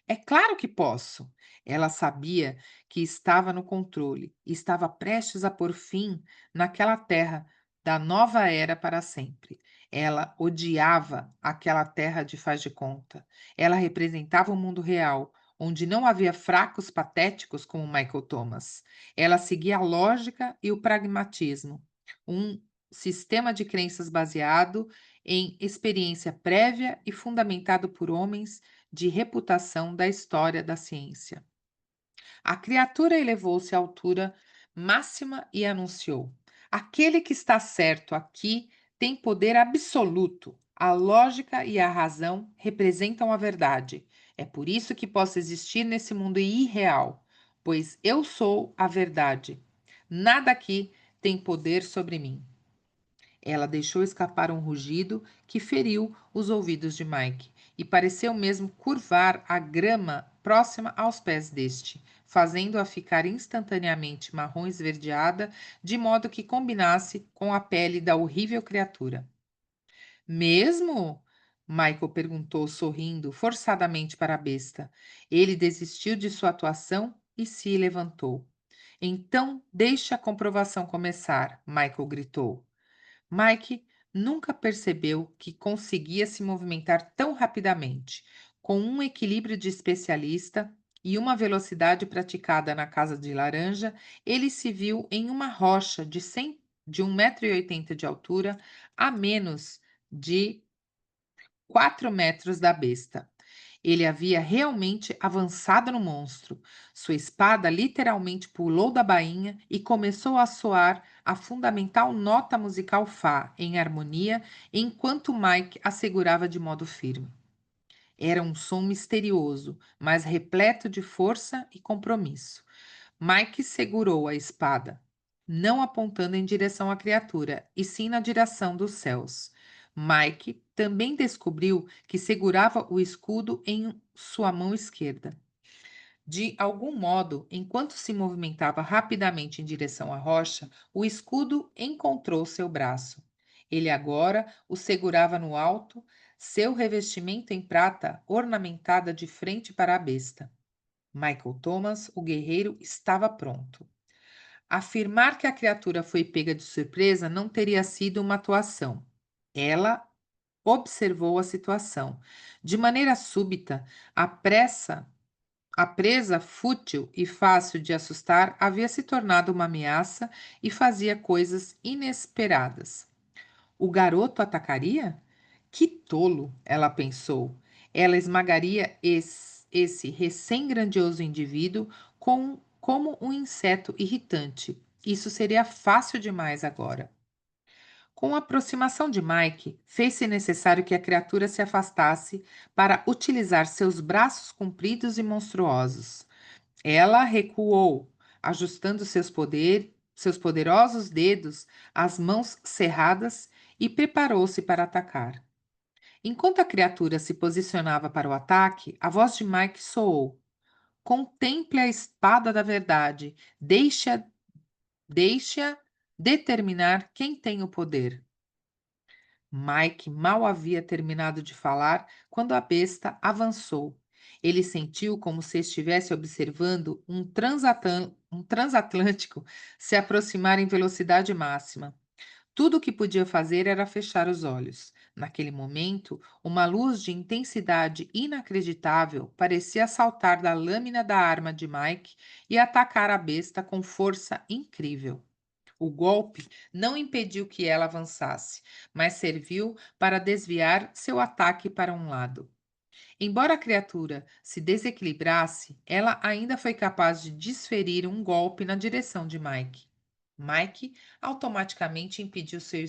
É claro que posso. Ela sabia que estava no controle e estava prestes a pôr fim naquela terra da nova era para sempre. Ela odiava aquela terra de faz de conta. Ela representava o mundo real, onde não havia fracos patéticos como Michael Thomas. Ela seguia a lógica e o pragmatismo, um sistema de crenças baseado em experiência prévia e fundamentado por homens de reputação da história da ciência. A criatura elevou-se à altura máxima e anunciou: Aquele que está certo aqui tem poder absoluto. A lógica e a razão representam a verdade. É por isso que posso existir nesse mundo irreal, pois eu sou a verdade. Nada aqui tem poder sobre mim. Ela deixou escapar um rugido que feriu os ouvidos de Mike e pareceu mesmo curvar a grama próxima aos pés deste, fazendo-a ficar instantaneamente marrom esverdeada, de modo que combinasse com a pele da horrível criatura. Mesmo? Michael perguntou, sorrindo forçadamente para a besta. Ele desistiu de sua atuação e se levantou. Então, deixe a comprovação começar, Michael gritou. Mike nunca percebeu que conseguia se movimentar tão rapidamente. Com um equilíbrio de especialista e uma velocidade praticada na Casa de Laranja, ele se viu em uma rocha de 1,80 m de altura, a menos de 4 metros da besta. Ele havia realmente avançado no monstro. Sua espada literalmente pulou da bainha e começou a soar a fundamental nota musical Fá, em harmonia, enquanto Mike a segurava de modo firme. Era um som misterioso, mas repleto de força e compromisso. Mike segurou a espada, não apontando em direção à criatura, e sim na direção dos céus. Mike também descobriu que segurava o escudo em sua mão esquerda. De algum modo, enquanto se movimentava rapidamente em direção à rocha, o escudo encontrou seu braço. Ele agora o segurava no alto, seu revestimento em prata ornamentada de frente para a besta. Michael Thomas, o guerreiro, estava pronto. Afirmar que a criatura foi pega de surpresa não teria sido uma atuação. Ela observou a situação. De maneira súbita, a presa fútil e fácil de assustar havia se tornado uma ameaça e fazia coisas inesperadas. O garoto atacaria? Que tolo, ela pensou. Ela esmagaria esse recém-grandioso indivíduo como um inseto irritante. Isso seria fácil demais agora. Com a aproximação de Mike, fez-se necessário que a criatura se afastasse para utilizar seus braços compridos e monstruosos. Ela recuou, ajustando seus poderosos dedos às mãos cerradas e preparou-se para atacar. Enquanto a criatura se posicionava para o ataque, a voz de Mike soou. Contemple a espada da verdade. Deixe-a determinar quem tem o poder. Mike mal havia terminado de falar quando a besta avançou. Ele sentiu como se estivesse observando um transatlântico se aproximar em velocidade máxima. Tudo o que podia fazer era fechar os olhos. Naquele momento, uma luz de intensidade inacreditável parecia saltar da lâmina da arma de Mike e atacar a besta com força incrível. O golpe não impediu que ela avançasse, mas serviu para desviar seu ataque para um lado. Embora a criatura se desequilibrasse, ela ainda foi capaz de desferir um golpe na direção de Mike. Mike automaticamente impeliu seu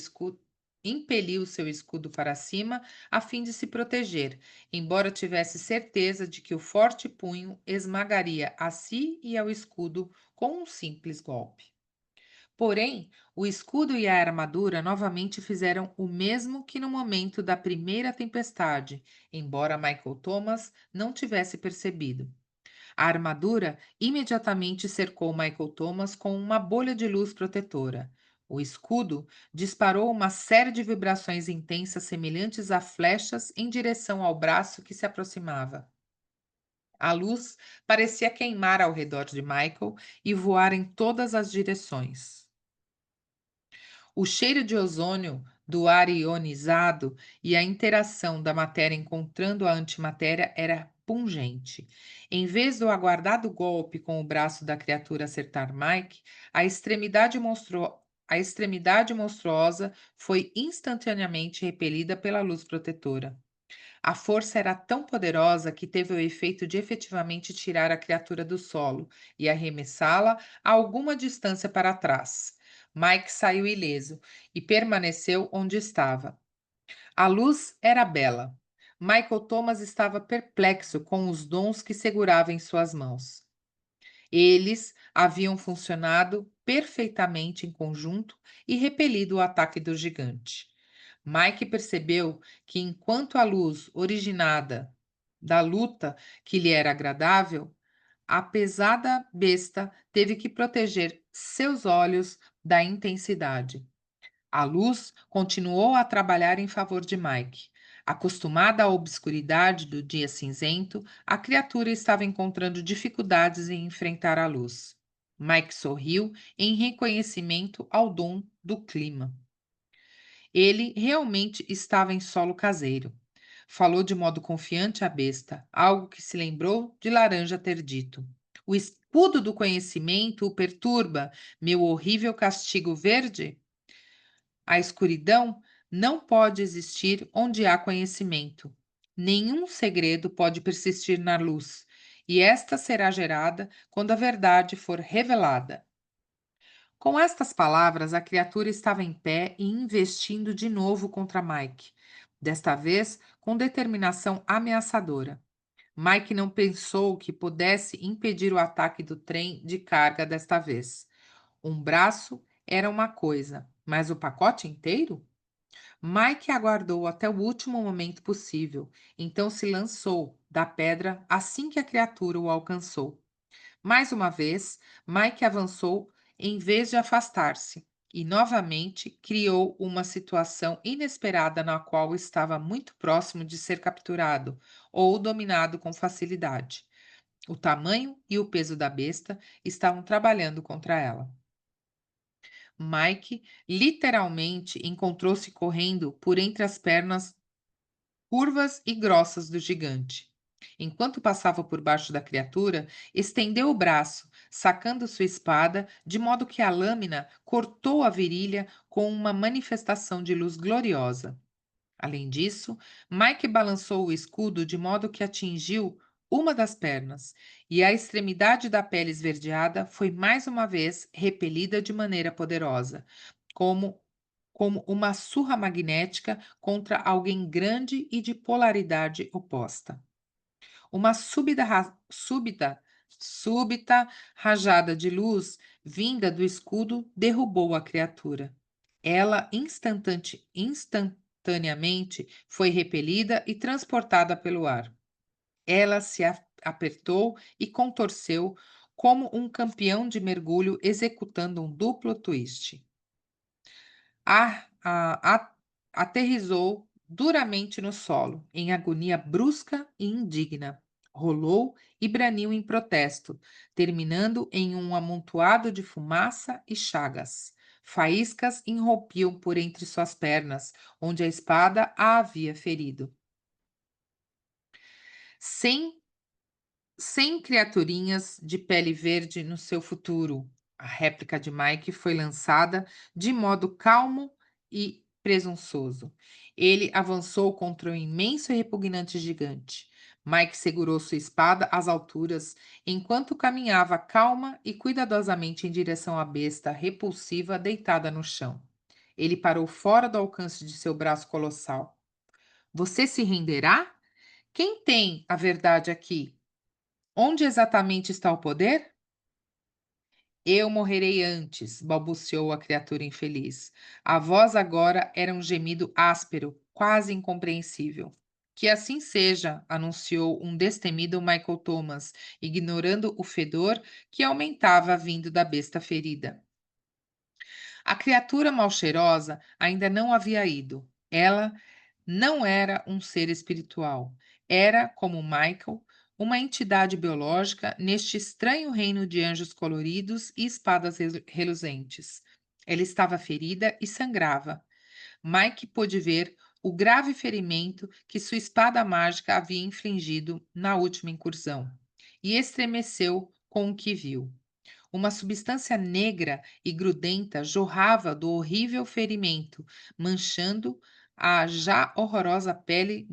escudo para cima a fim de se proteger, embora tivesse certeza de que o forte punho esmagaria a si e ao escudo com um simples golpe. Porém, o escudo e a armadura novamente fizeram o mesmo que no momento da primeira tempestade, embora Michael Thomas não tivesse percebido. A armadura imediatamente cercou Michael Thomas com uma bolha de luz protetora. O escudo disparou uma série de vibrações intensas semelhantes a flechas em direção ao braço que se aproximava. A luz parecia queimar ao redor de Michael e voar em todas as direções. O cheiro de ozônio do ar ionizado e a interação da matéria encontrando a antimatéria era pungente. Em vez do aguardado golpe com o braço da criatura acertar Mike, a extremidade monstruosa foi instantaneamente repelida pela luz protetora. A força era tão poderosa que teve o efeito de efetivamente tirar a criatura do solo e arremessá-la a alguma distância para trás. Mike saiu ileso e permaneceu onde estava. A luz era bela. Michael Thomas estava perplexo com os dons que segurava em suas mãos. Eles haviam funcionado perfeitamente em conjunto e repelido o ataque do gigante. Mike percebeu que, enquanto a luz originada da luta que lhe era agradável, a pesada besta teve que proteger seus olhos da intensidade. A luz continuou a trabalhar em favor de Mike. Acostumada à obscuridade do dia cinzento, a criatura estava encontrando dificuldades em enfrentar a luz. Mike sorriu em reconhecimento ao dom do clima. Ele realmente estava em solo caseiro. Falou de modo confiante à besta, algo que se lembrou de Laranja ter dito. O escudo do conhecimento o perturba, meu horrível castigo verde? A escuridão não pode existir onde há conhecimento. Nenhum segredo pode persistir na luz, e esta será gerada quando a verdade for revelada. Com estas palavras, a criatura estava em pé e investindo de novo contra Mike, desta vez com determinação ameaçadora. Mike não pensou que pudesse impedir o ataque do trem de carga desta vez. Um braço era uma coisa, mas o pacote inteiro? Mike aguardou até o último momento possível, então se lançou da pedra assim que a criatura o alcançou. Mais uma vez, Mike avançou em vez de afastar-se, e novamente criou uma situação inesperada na qual estava muito próximo de ser capturado ou dominado com facilidade. O tamanho e o peso da besta estavam trabalhando contra ela. Mike literalmente encontrou-se correndo por entre as pernas curvas e grossas do gigante. Enquanto passava por baixo da criatura, estendeu o braço, sacando sua espada, de modo que a lâmina cortou a virilha com uma manifestação de luz gloriosa. Além disso, Mike balançou o escudo de modo que atingiu uma das pernas, e a extremidade da pele esverdeada foi mais uma vez repelida de maneira poderosa, como uma surra magnética contra alguém grande e de polaridade oposta. Uma súbita rajada de luz vinda do escudo derrubou a criatura. Ela instantaneamente foi repelida e transportada pelo ar. Ela se apertou e contorceu como um campeão de mergulho executando um duplo twist. Aterrissou duramente no solo, em agonia brusca e indigna. Rolou e braniu em protesto, terminando em um amontoado de fumaça e chagas. Faíscas irrompiam por entre suas pernas, onde a espada a havia ferido. Sem criaturinhas de pele verde no seu futuro. A réplica de Mike foi lançada de modo calmo e presunçoso. Ele avançou contra o imenso e repugnante gigante. Mike segurou sua espada às alturas, enquanto caminhava calma e cuidadosamente em direção à besta repulsiva deitada no chão. Ele parou fora do alcance de seu braço colossal. Você se renderá? Quem tem a verdade aqui? Onde exatamente está o poder? Eu morrerei antes, balbuciou a criatura infeliz. A voz agora era um gemido áspero, quase incompreensível. Que assim seja, anunciou um destemido Michael Thomas, ignorando o fedor que aumentava vindo da besta ferida. A criatura mal-cheirosa ainda não havia ido. Ela não era um ser espiritual. Era, como Michael, uma entidade biológica neste estranho reino de anjos coloridos e espadas reluzentes. Ela estava ferida e sangrava. Mike pôde ver o grave ferimento que sua espada mágica havia infligido na última incursão e estremeceu com o que viu. Uma substância negra e grudenta jorrava do horrível ferimento, manchando a já horrorosa pele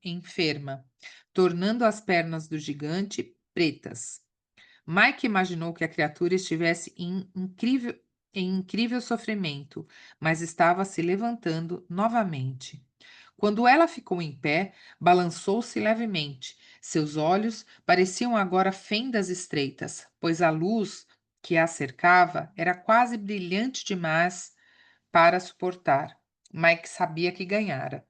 enferma, tornando as pernas do gigante pretas. Mike imaginou que a criatura estivesse em incrível sofrimento, mas estava se levantando novamente. Quando ela ficou em pé, balançou-se levemente. Seus olhos pareciam agora fendas estreitas, pois a luz que a cercava era quase brilhante demais para suportar. Mike sabia que ganhara.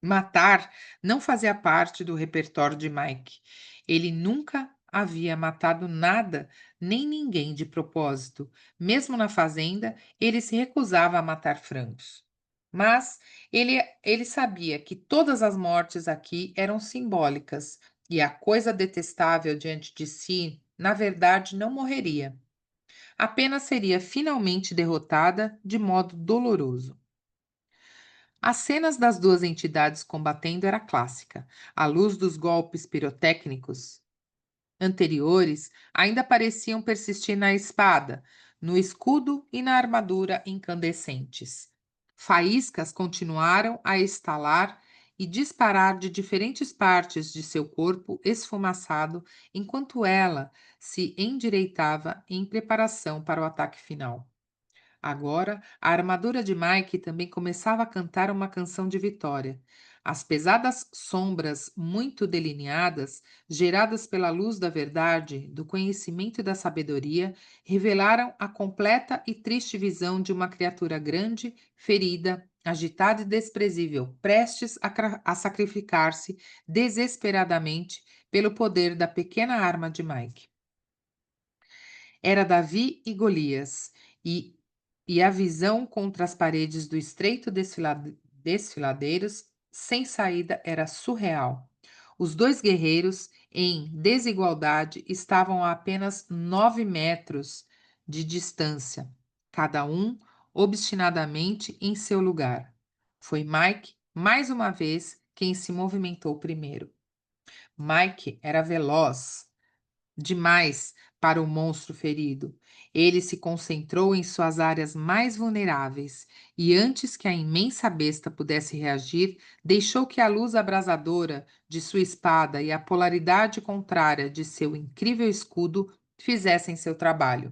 Matar não fazia parte do repertório de Mike. Ele nunca havia matado nada nem ninguém de propósito. Mesmo na fazenda, ele se recusava a matar frangos. Mas ele sabia que todas as mortes aqui eram simbólicas e a coisa detestável diante de si, na verdade, não morreria. Apenas seria finalmente derrotada de modo doloroso. As cenas das duas entidades combatendo era clássica. A luz dos golpes pirotécnicos anteriores ainda pareciam persistir na espada, no escudo e na armadura incandescentes. Faíscas continuaram a estalar e disparar de diferentes partes de seu corpo esfumaçado, enquanto ela se endireitava em preparação para o ataque final. Agora, a armadura de Mike também começava a cantar uma canção de vitória. As pesadas sombras muito delineadas, geradas pela luz da verdade, do conhecimento e da sabedoria, revelaram a completa e triste visão de uma criatura grande, ferida, agitada e desprezível, prestes a sacrificar-se desesperadamente pelo poder da pequena arma de Mike. Era Davi e Golias, e, e a visão contra as paredes do estreito desfiladeiros sem saída era surreal. Os dois guerreiros, em desigualdade, estavam a apenas 9 metros de distância, cada um obstinadamente em seu lugar. Foi Mike, mais uma vez, quem se movimentou primeiro. Mike era veloz demais para o monstro ferido. Ele se concentrou em suas áreas mais vulneráveis e, antes que a imensa besta pudesse reagir, deixou que a luz abrasadora de sua espada e a polaridade contrária de seu incrível escudo fizessem seu trabalho.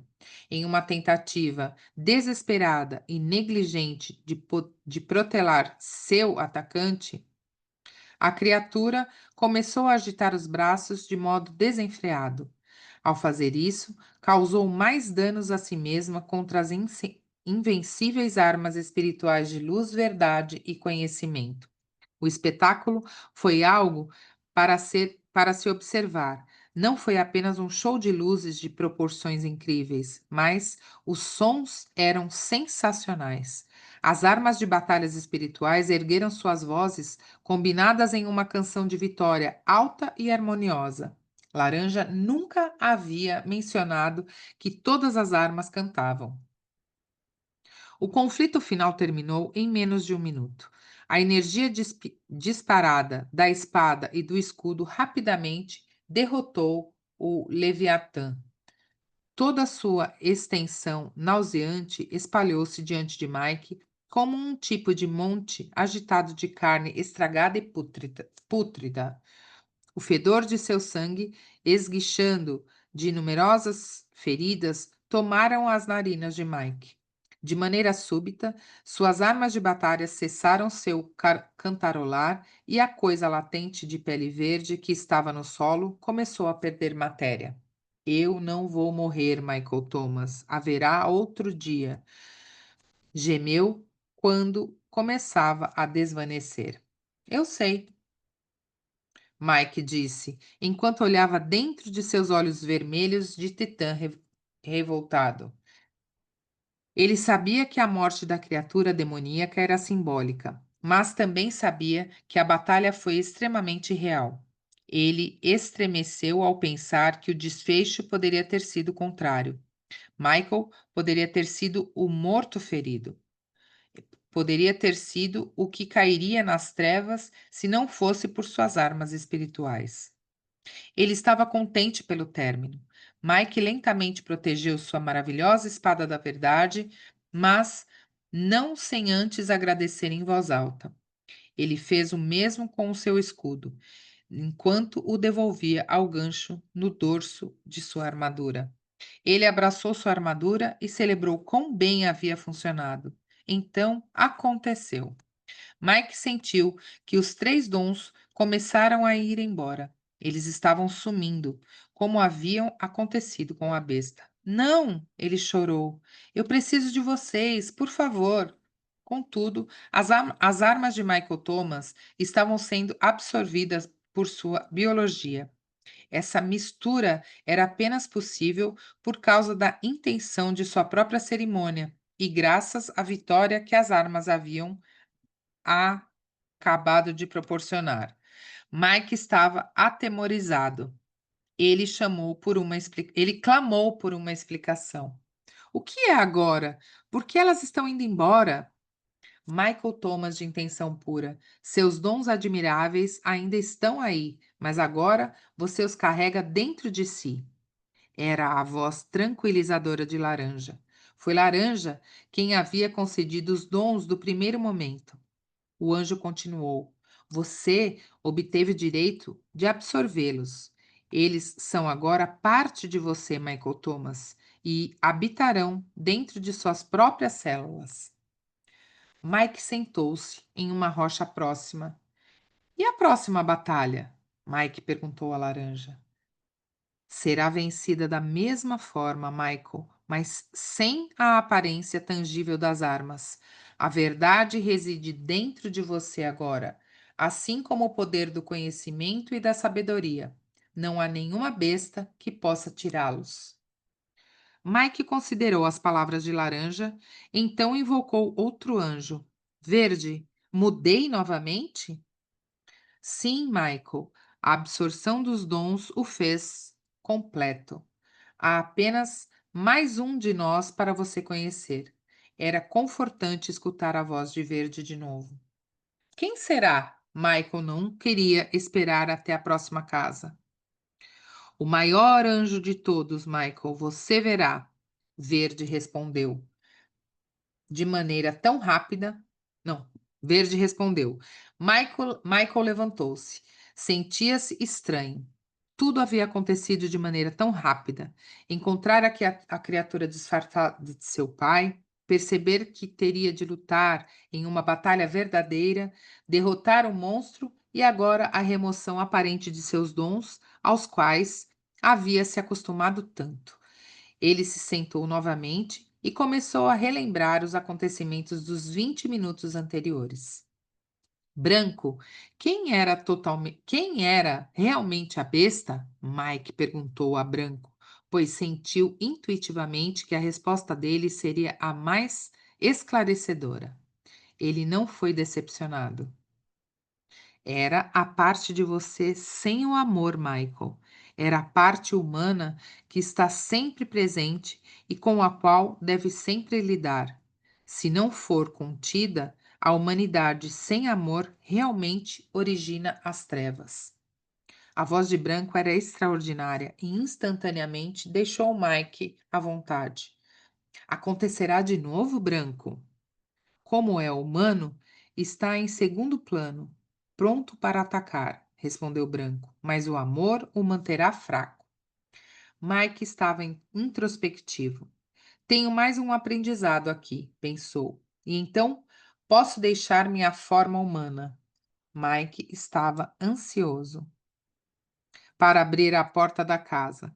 Em uma tentativa desesperada e negligente de protelar seu atacante, a criatura começou a agitar os braços de modo desenfreado. Ao fazer isso, causou mais danos a si mesma contra as invencíveis armas espirituais de luz, verdade e conhecimento. O espetáculo foi algo para se observar. Não foi apenas um show de luzes de proporções incríveis, mas os sons eram sensacionais. As armas de batalhas espirituais ergueram suas vozes, combinadas em uma canção de vitória alta e harmoniosa. Laranja nunca havia mencionado que todas as armas cantavam. O conflito final terminou em menos de um minuto. A energia disparada da espada e do escudo rapidamente derrotou o Leviatã. Toda a sua extensão nauseante espalhou-se diante de Mike como um tipo de monte agitado de carne estragada e pútrida. O fedor de seu sangue, esguichando de numerosas feridas, tomaram as narinas de Mike. De maneira súbita, suas armas de batalha cessaram seu cantarolar e a coisa latente de pele verde que estava no solo começou a perder matéria. Eu não vou morrer, Michael Thomas. Haverá outro dia. Gemeu quando começava a desvanecer. Eu sei, Mike disse, enquanto olhava dentro de seus olhos vermelhos de titã revoltado. Ele sabia que a morte da criatura demoníaca era simbólica. mas também sabia que a batalha foi extremamente real. Ele estremeceu ao pensar que o desfecho poderia ter sido o contrário. Michael poderia ter sido o morto-ferido. Poderia ter sido o que cairia nas trevas se não fosse por suas armas espirituais. Ele estava contente pelo término. Mike lentamente protegeu sua maravilhosa espada da verdade, mas não sem antes agradecer em voz alta. Ele fez o mesmo com o seu escudo, enquanto o devolvia ao gancho no dorso de sua armadura. Ele abraçou sua armadura e celebrou quão bem havia funcionado. Então aconteceu. Mike sentiu que os 3 dons começaram a ir embora. Eles estavam sumindo, como haviam acontecido com a besta. Não, ele chorou. Eu preciso de vocês, por favor. Contudo, as armas de Michael Thomas estavam sendo absorvidas por sua biologia. Essa mistura era apenas possível por causa da intenção de sua própria cerimônia e graças à vitória que as armas haviam acabado de proporcionar. Mike estava atemorizado. Ele clamou por uma explicação. O que é agora? Por que elas estão indo embora? Michael Thomas de intenção pura. Seus dons admiráveis ainda estão aí, mas agora você os carrega dentro de si. Era a voz tranquilizadora de Laranja. Foi Laranja quem havia concedido os dons do primeiro momento. O anjo continuou: Você obteve o direito de absorvê-los. Eles são agora parte de você, Michael Thomas, e habitarão dentro de suas próprias células. Mike sentou-se em uma rocha próxima. E a próxima batalha? Mike perguntou à laranja. Será vencida da mesma forma, Michael, mas sem a aparência tangível das armas. A verdade reside dentro de você agora, assim como o poder do conhecimento e da sabedoria. Não há nenhuma besta que possa tirá-los. Mike considerou as palavras de Laranja, então invocou outro anjo. Verde, mudei novamente? Sim, Michael, a absorção dos dons o fez completo. Há apenas mais um de nós para você conhecer. Era confortante escutar a voz de Verde de novo. Quem será? Michael não queria esperar até a próxima casa. O maior anjo de todos, Michael, você verá. Verde respondeu de maneira tão rápida. Não, Verde respondeu. Michael levantou-se. Sentia-se estranho. Tudo havia acontecido de maneira tão rápida. Encontrar a criatura disfarçada de seu pai, perceber que teria de lutar em uma batalha verdadeira, derrotar o monstro e agora a remoção aparente de seus dons, aos quais havia se acostumado tanto. Ele se sentou novamente e começou a relembrar os acontecimentos dos 20 minutos anteriores. Branco, quem era realmente a besta? Mike perguntou a Branco, pois sentiu intuitivamente que a resposta dele seria a mais esclarecedora. Ele não foi decepcionado. Era a parte de você sem o amor, Michael. Era a parte humana que está sempre presente e com a qual deve sempre lidar. Se não for contida, a humanidade sem amor realmente origina as trevas. A voz de Branco era extraordinária e instantaneamente deixou Mike à vontade. Acontecerá de novo, Branco? Como é humano, está em segundo plano, pronto para atacar, respondeu Branco, mas o amor o manterá fraco. Mike estava introspectivo. Tenho mais um aprendizado aqui, pensou, e então posso deixar minha forma humana. Mike estava ansioso para abrir a porta da casa.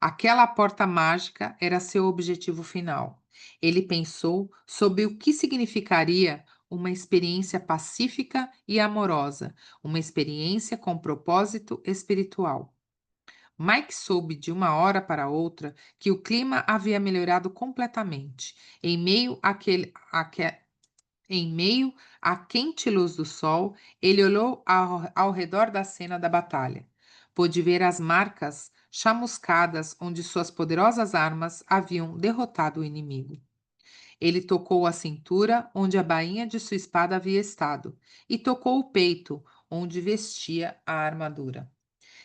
Aquela porta mágica era seu objetivo final. Ele pensou sobre o que significaria uma experiência pacífica e amorosa, uma experiência com propósito espiritual. Mike soube de uma hora para outra que o clima havia melhorado completamente. Em meio Em meio à quente luz do sol, ele olhou ao redor da cena da batalha. Pôde ver as marcas chamuscadas onde suas poderosas armas haviam derrotado o inimigo. Ele tocou a cintura, onde a bainha de sua espada havia estado, e tocou o peito, onde vestia a armadura.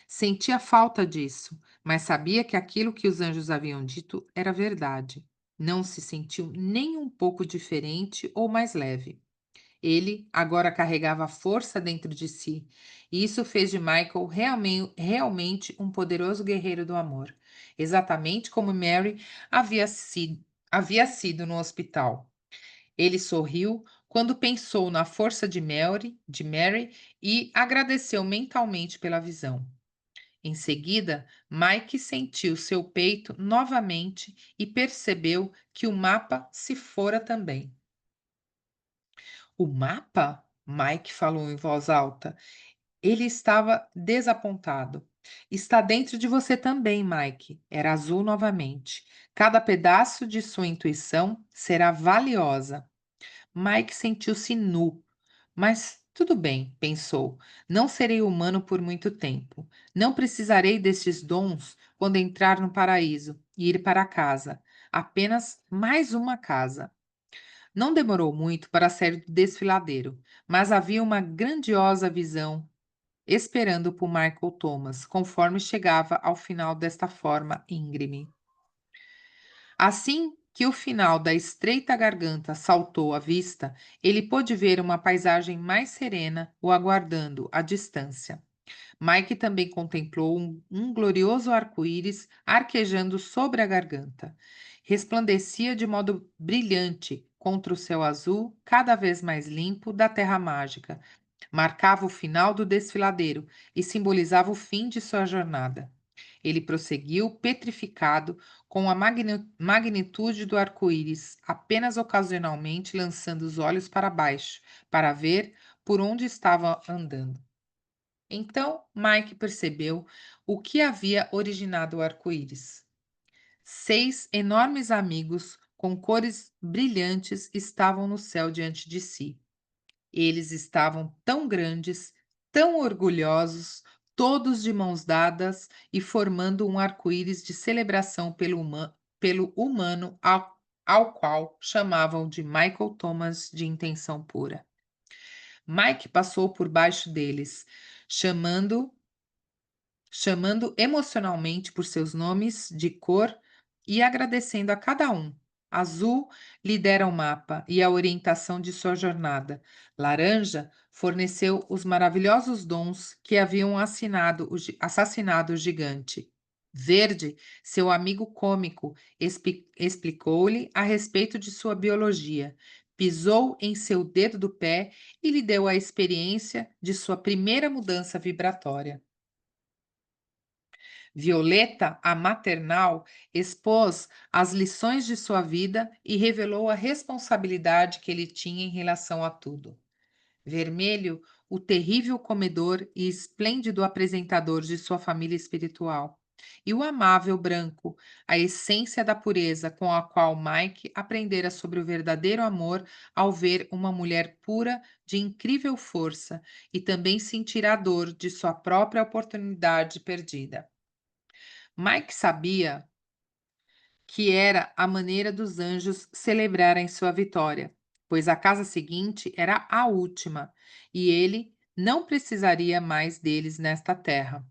Sentia falta disso, mas sabia que aquilo que os anjos haviam dito era verdade. Não se sentiu nem um pouco diferente ou mais leve. Ele agora carregava força dentro de si, e isso fez de Michael realmente um poderoso guerreiro do amor, exatamente como Mary havia sido no hospital. Ele sorriu quando pensou na força de Mary e agradeceu mentalmente pela visão. Em seguida, Mike sentiu seu peito novamente e percebeu que o mapa se fora também. O mapa? Mike falou em voz alta. Ele estava desapontado. Está dentro de você também, Mike. Era azul novamente. Cada pedaço de sua intuição será valiosa. Mike sentiu-se nu. Mas tudo bem, pensou. Não serei humano por muito tempo. Não precisarei destes dons quando entrar no paraíso e ir para casa. Apenas mais uma casa. Não demorou muito para sair do desfiladeiro, mas havia uma grandiosa visão esperando por Michael Thomas, conforme chegava ao final desta forma íngreme. Assim que o final da estreita garganta saltou à vista, ele pôde ver uma paisagem mais serena o aguardando à distância. Mike também contemplou um glorioso arco-íris arquejando sobre a garganta. Resplandecia de modo brilhante contra o céu azul, cada vez mais limpo, da Terra Mágica. Marcava o final do desfiladeiro e simbolizava o fim de sua jornada. Ele prosseguiu, petrificado, com a magnitude do arco-íris, apenas ocasionalmente lançando os olhos para baixo, para ver por onde estava andando. Então Mike percebeu o que havia originado o arco-íris. 6 enormes amigos com cores brilhantes estavam no céu diante de si. Eles estavam tão grandes, tão orgulhosos, todos de mãos dadas e formando um arco-íris de celebração pelo humano ao qual chamavam de Michael Thomas de intenção pura. Mike passou por baixo deles, chamando emocionalmente por seus nomes de cor e agradecendo a cada um. Azul lhe dera o mapa e a orientação de sua jornada. Laranja forneceu os maravilhosos dons que haviam assassinado o gigante. Verde, seu amigo cômico, explicou-lhe a respeito de sua biologia. Pisou em seu dedo do pé e lhe deu a experiência de sua primeira mudança vibratória. Violeta, a maternal, expôs as lições de sua vida e revelou a responsabilidade que ele tinha em relação a tudo. Vermelho, o terrível comedor e esplêndido apresentador de sua família espiritual. E o amável branco, a essência da pureza com a qual Mike aprendera sobre o verdadeiro amor ao ver uma mulher pura de incrível força e também sentir a dor de sua própria oportunidade perdida. Mike sabia que era a maneira dos anjos celebrarem sua vitória, pois a casa seguinte era a última, e ele não precisaria mais deles nesta terra.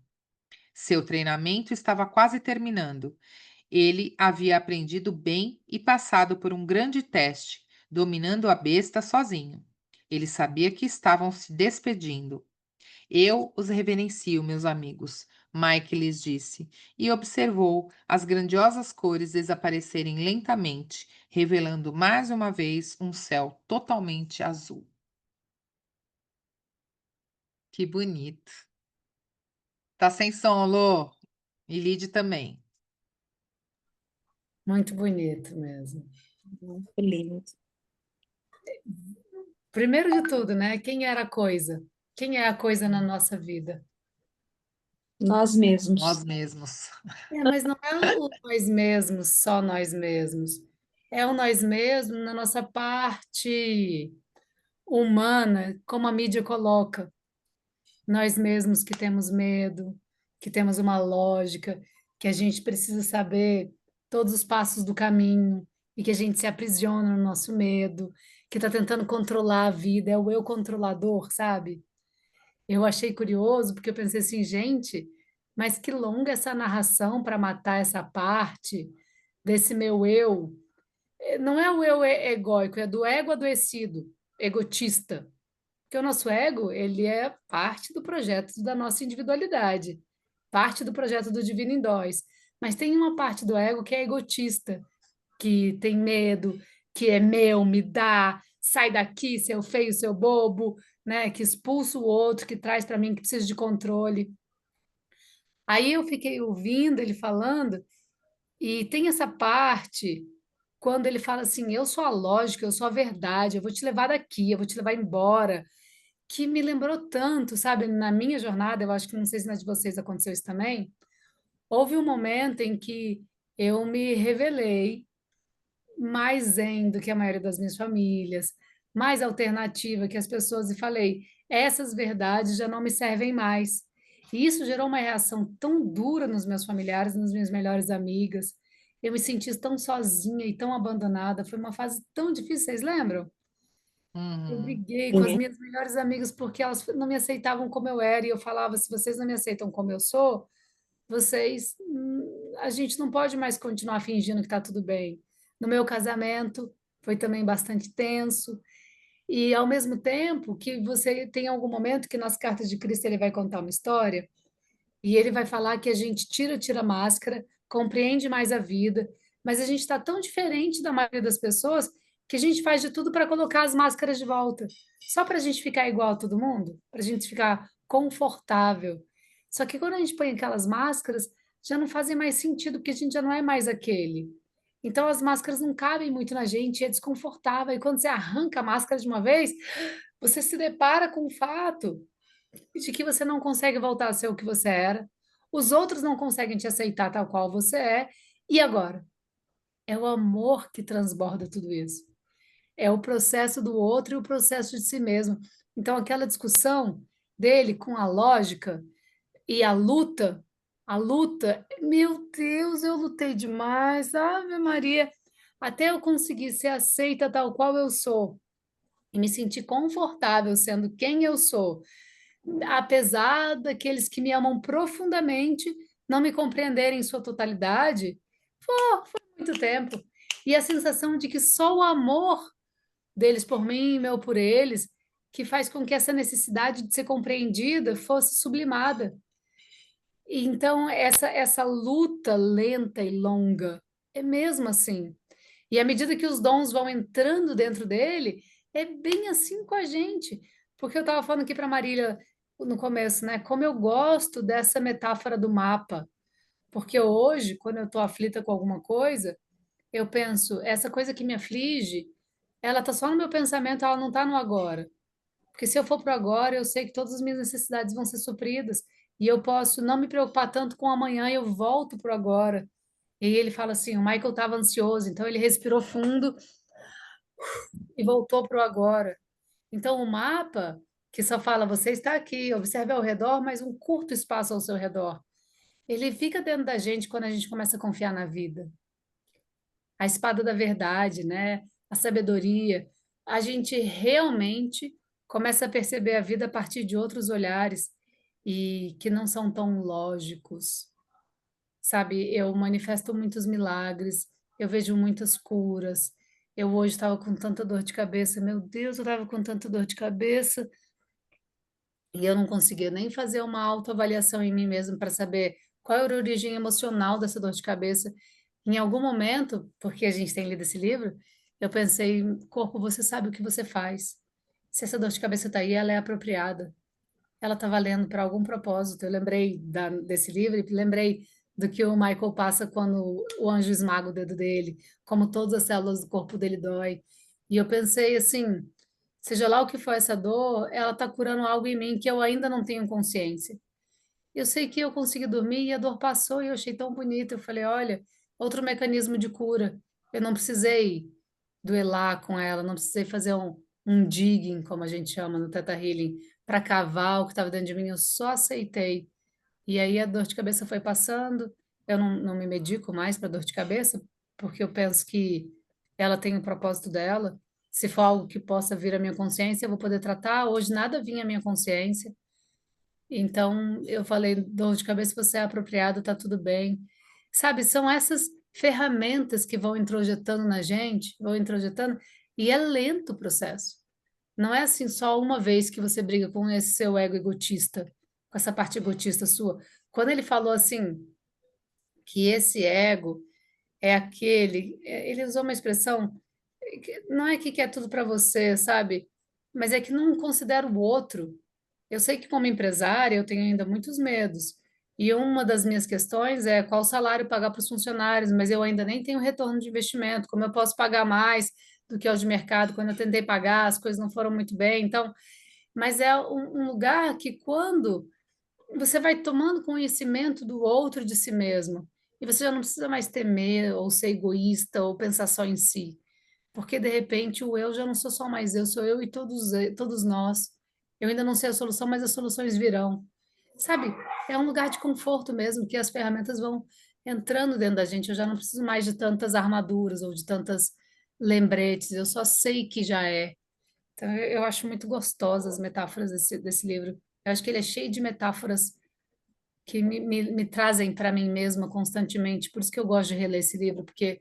Seu treinamento estava quase terminando. Ele havia aprendido bem e passado por um grande teste, dominando a besta sozinho. Ele sabia que estavam se despedindo. Eu os reverencio, meus amigos, Mike lhes disse, e observou as grandiosas cores desaparecerem lentamente, revelando mais uma vez um céu totalmente azul. Que bonito. Tá sem som, Lô? E Lide também. Muito bonito mesmo. Muito lindo. Primeiro de tudo, né? Quem era a coisa? Quem é a coisa na nossa vida? Nós mesmos. Nós mesmos. Mas não é o nós mesmos, só nós mesmos. É o nós mesmos na nossa parte humana, como a mídia coloca. Nós mesmos que temos medo, que temos uma lógica, que a gente precisa saber todos os passos do caminho e que a gente se aprisiona no nosso medo, que está tentando controlar a vida, é o eu controlador, sabe? Eu achei curioso porque eu pensei assim, gente, mas que longa essa narração para matar essa parte desse meu eu. Não é o eu egóico, é do ego adoecido, egotista. Porque o nosso ego, ele é parte do projeto da nossa individualidade, parte do projeto do Divino em Nós. Mas tem uma parte do ego que é egotista, que tem medo, que é meu, me dá, sai daqui, seu feio, seu bobo, né? Que expulsa o outro, que traz para mim que precisa de controle. Aí eu fiquei ouvindo ele falando, e tem essa parte quando ele fala assim: eu sou a lógica, eu sou a verdade, eu vou te levar daqui, eu vou te levar embora, que me lembrou tanto, sabe? Na minha jornada, eu acho que não sei se na de vocês aconteceu isso também. Houve um momento em que eu me revelei mais zen do que a maioria das minhas famílias, mais alternativa que as pessoas, e falei: essas verdades já não me servem mais. E isso gerou uma reação tão dura nos meus familiares, nas minhas melhores amigas. Eu me senti tão sozinha e tão abandonada. Foi uma fase tão difícil, vocês lembram? Eu Uhum. briguei com as Sim. minhas melhores amigas porque elas não me aceitavam como eu era, e eu falava: se vocês não me aceitam como eu sou, vocês, a gente não pode mais continuar fingindo que está tudo bem. No meu casamento foi também bastante tenso, e ao mesmo tempo que você tem algum momento que nas cartas de Cristo ele vai contar uma história e ele vai falar que a gente tira a máscara, compreende mais a vida, mas a gente está tão diferente da maioria das pessoas que a gente faz de tudo para colocar as máscaras de volta, só para a gente ficar igual a todo mundo, para a gente ficar confortável. Só que quando a gente põe aquelas máscaras, já não fazem mais sentido, porque a gente já não é mais aquele. Então as máscaras não cabem muito na gente, é desconfortável. E quando você arranca a máscara de uma vez, você se depara com o fato de que você não consegue voltar a ser o que você era, os outros não conseguem te aceitar tal qual você é, e agora? É o amor que transborda tudo isso. É o processo do outro e o processo de si mesmo. Então, aquela discussão dele com a lógica e a luta, meu Deus, eu lutei demais, Ave Maria, até eu conseguir ser aceita tal qual eu sou e me sentir confortável sendo quem eu sou, apesar daqueles que me amam profundamente não me compreenderem em sua totalidade, foi muito tempo. E a sensação de que só o amor deles por mim, meu por eles, que faz com que essa necessidade de ser compreendida fosse sublimada. E então, essa luta lenta e longa é mesmo assim. E à medida que os dons vão entrando dentro dele, é bem assim com a gente. Porque eu estava falando aqui para Marília no começo, né? Como eu gosto dessa metáfora do mapa. Porque hoje, quando eu estou aflita com alguma coisa, eu penso, essa coisa que me aflige, ela está só no meu pensamento, ela não está no agora. Porque se eu for para o agora, eu sei que todas as minhas necessidades vão ser supridas. E eu posso não me preocupar tanto com o amanhã, eu volto para o agora. E ele fala assim: o Michael estava ansioso, então ele respirou fundo e voltou para o agora. Então, o mapa, que só fala, você está aqui, observe ao redor, mas um curto espaço ao seu redor. Ele fica dentro da gente quando a gente começa a confiar na vida. A espada da verdade, né? A sabedoria. A gente realmente começa a perceber a vida a partir de outros olhares e que não são tão lógicos. Sabe, eu manifesto muitos milagres, eu vejo muitas curas. Eu hoje estava com tanta dor de cabeça, meu Deus, eu estava com tanta dor de cabeça e eu não conseguia nem fazer uma autoavaliação em mim mesma para saber qual era a origem emocional dessa dor de cabeça. Em algum momento, porque a gente tem lido esse livro, eu pensei, corpo, você sabe o que você faz. Se essa dor de cabeça está aí, ela é apropriada, ela está valendo para algum propósito. Eu lembrei desse livro e lembrei do que o Michael passa quando o anjo esmaga o dedo dele, como todas as células do corpo dele dói. E eu pensei assim, seja lá o que for essa dor, ela está curando algo em mim que eu ainda não tenho consciência. Eu sei que eu consegui dormir e a dor passou e eu achei tão bonito. Eu falei, olha, outro mecanismo de cura. Eu não precisei duelar com ela, não precisei fazer um digging, como a gente chama no Theta Healing, para cavar o que estava dentro de mim, eu só aceitei. E aí a dor de cabeça foi passando, eu não me medico mais para dor de cabeça, porque eu penso que ela tem o propósito dela. Se for algo que possa vir à minha consciência, eu vou poder tratar. Hoje nada vinha à minha consciência. Então eu falei, dor de cabeça, você é apropriado, tá tudo bem. Sabe, são essas ferramentas que vão introjetando na gente, vão introjetando, e é lento o processo. Não é assim só uma vez que você briga com esse seu ego egotista, com essa parte egotista sua. Quando ele falou assim, que esse ego é aquele, ele usou uma expressão, não é que quer tudo para você, sabe? Mas é que não considera o outro. Eu sei que como empresária eu tenho ainda muitos medos. E uma das minhas questões é qual salário pagar para os funcionários, mas eu ainda nem tenho retorno de investimento. Como eu posso pagar mais do que os de mercado? Quando eu tentei pagar, as coisas não foram muito bem. Então, mas é um lugar que quando você vai tomando conhecimento do outro de si mesmo, e você já não precisa mais temer ou ser egoísta ou pensar só em si, porque de repente o eu já não sou só mais eu, sou eu e todos nós. Eu ainda não sei a solução, mas as soluções virão. Sabe? É um lugar de conforto mesmo, que as ferramentas vão entrando dentro da gente. Eu já não preciso mais de tantas armaduras ou de tantas lembretes, eu só sei que já é. Então, eu acho muito gostosas as metáforas desse livro. Eu acho que ele é cheio de metáforas que me trazem para mim mesma constantemente. Por isso que eu gosto de reler esse livro, porque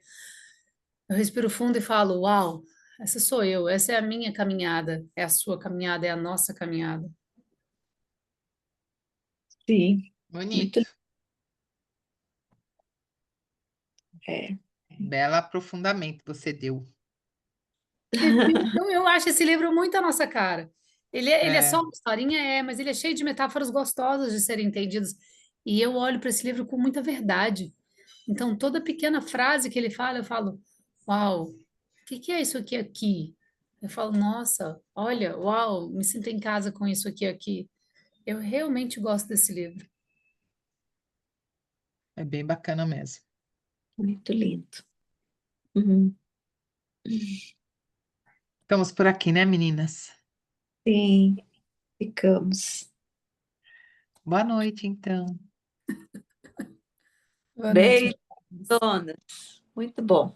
eu respiro fundo e falo: Uau, essa sou eu, essa é a minha caminhada, é a sua caminhada, é a nossa caminhada. Sim, muito, Bonito. é. Belo aprofundamento você deu. Então, eu acho esse livro muito a nossa cara. Ele é só É, uma historinha, mas ele é cheio de metáforas gostosas de serem entendidas. E eu olho para esse livro com muita verdade. Então, toda pequena frase que ele fala, eu falo: Uau, o que é isso aqui aqui? Eu falo: Nossa, olha, uau, me sinto em casa com isso aqui aqui. Eu realmente gosto desse livro. é bem bacana mesmo. Muito lindo. Uhum. Ficamos por aqui, né, meninas? Sim, ficamos. Boa noite, então. Boa noite. Beijo, dona. Muito bom.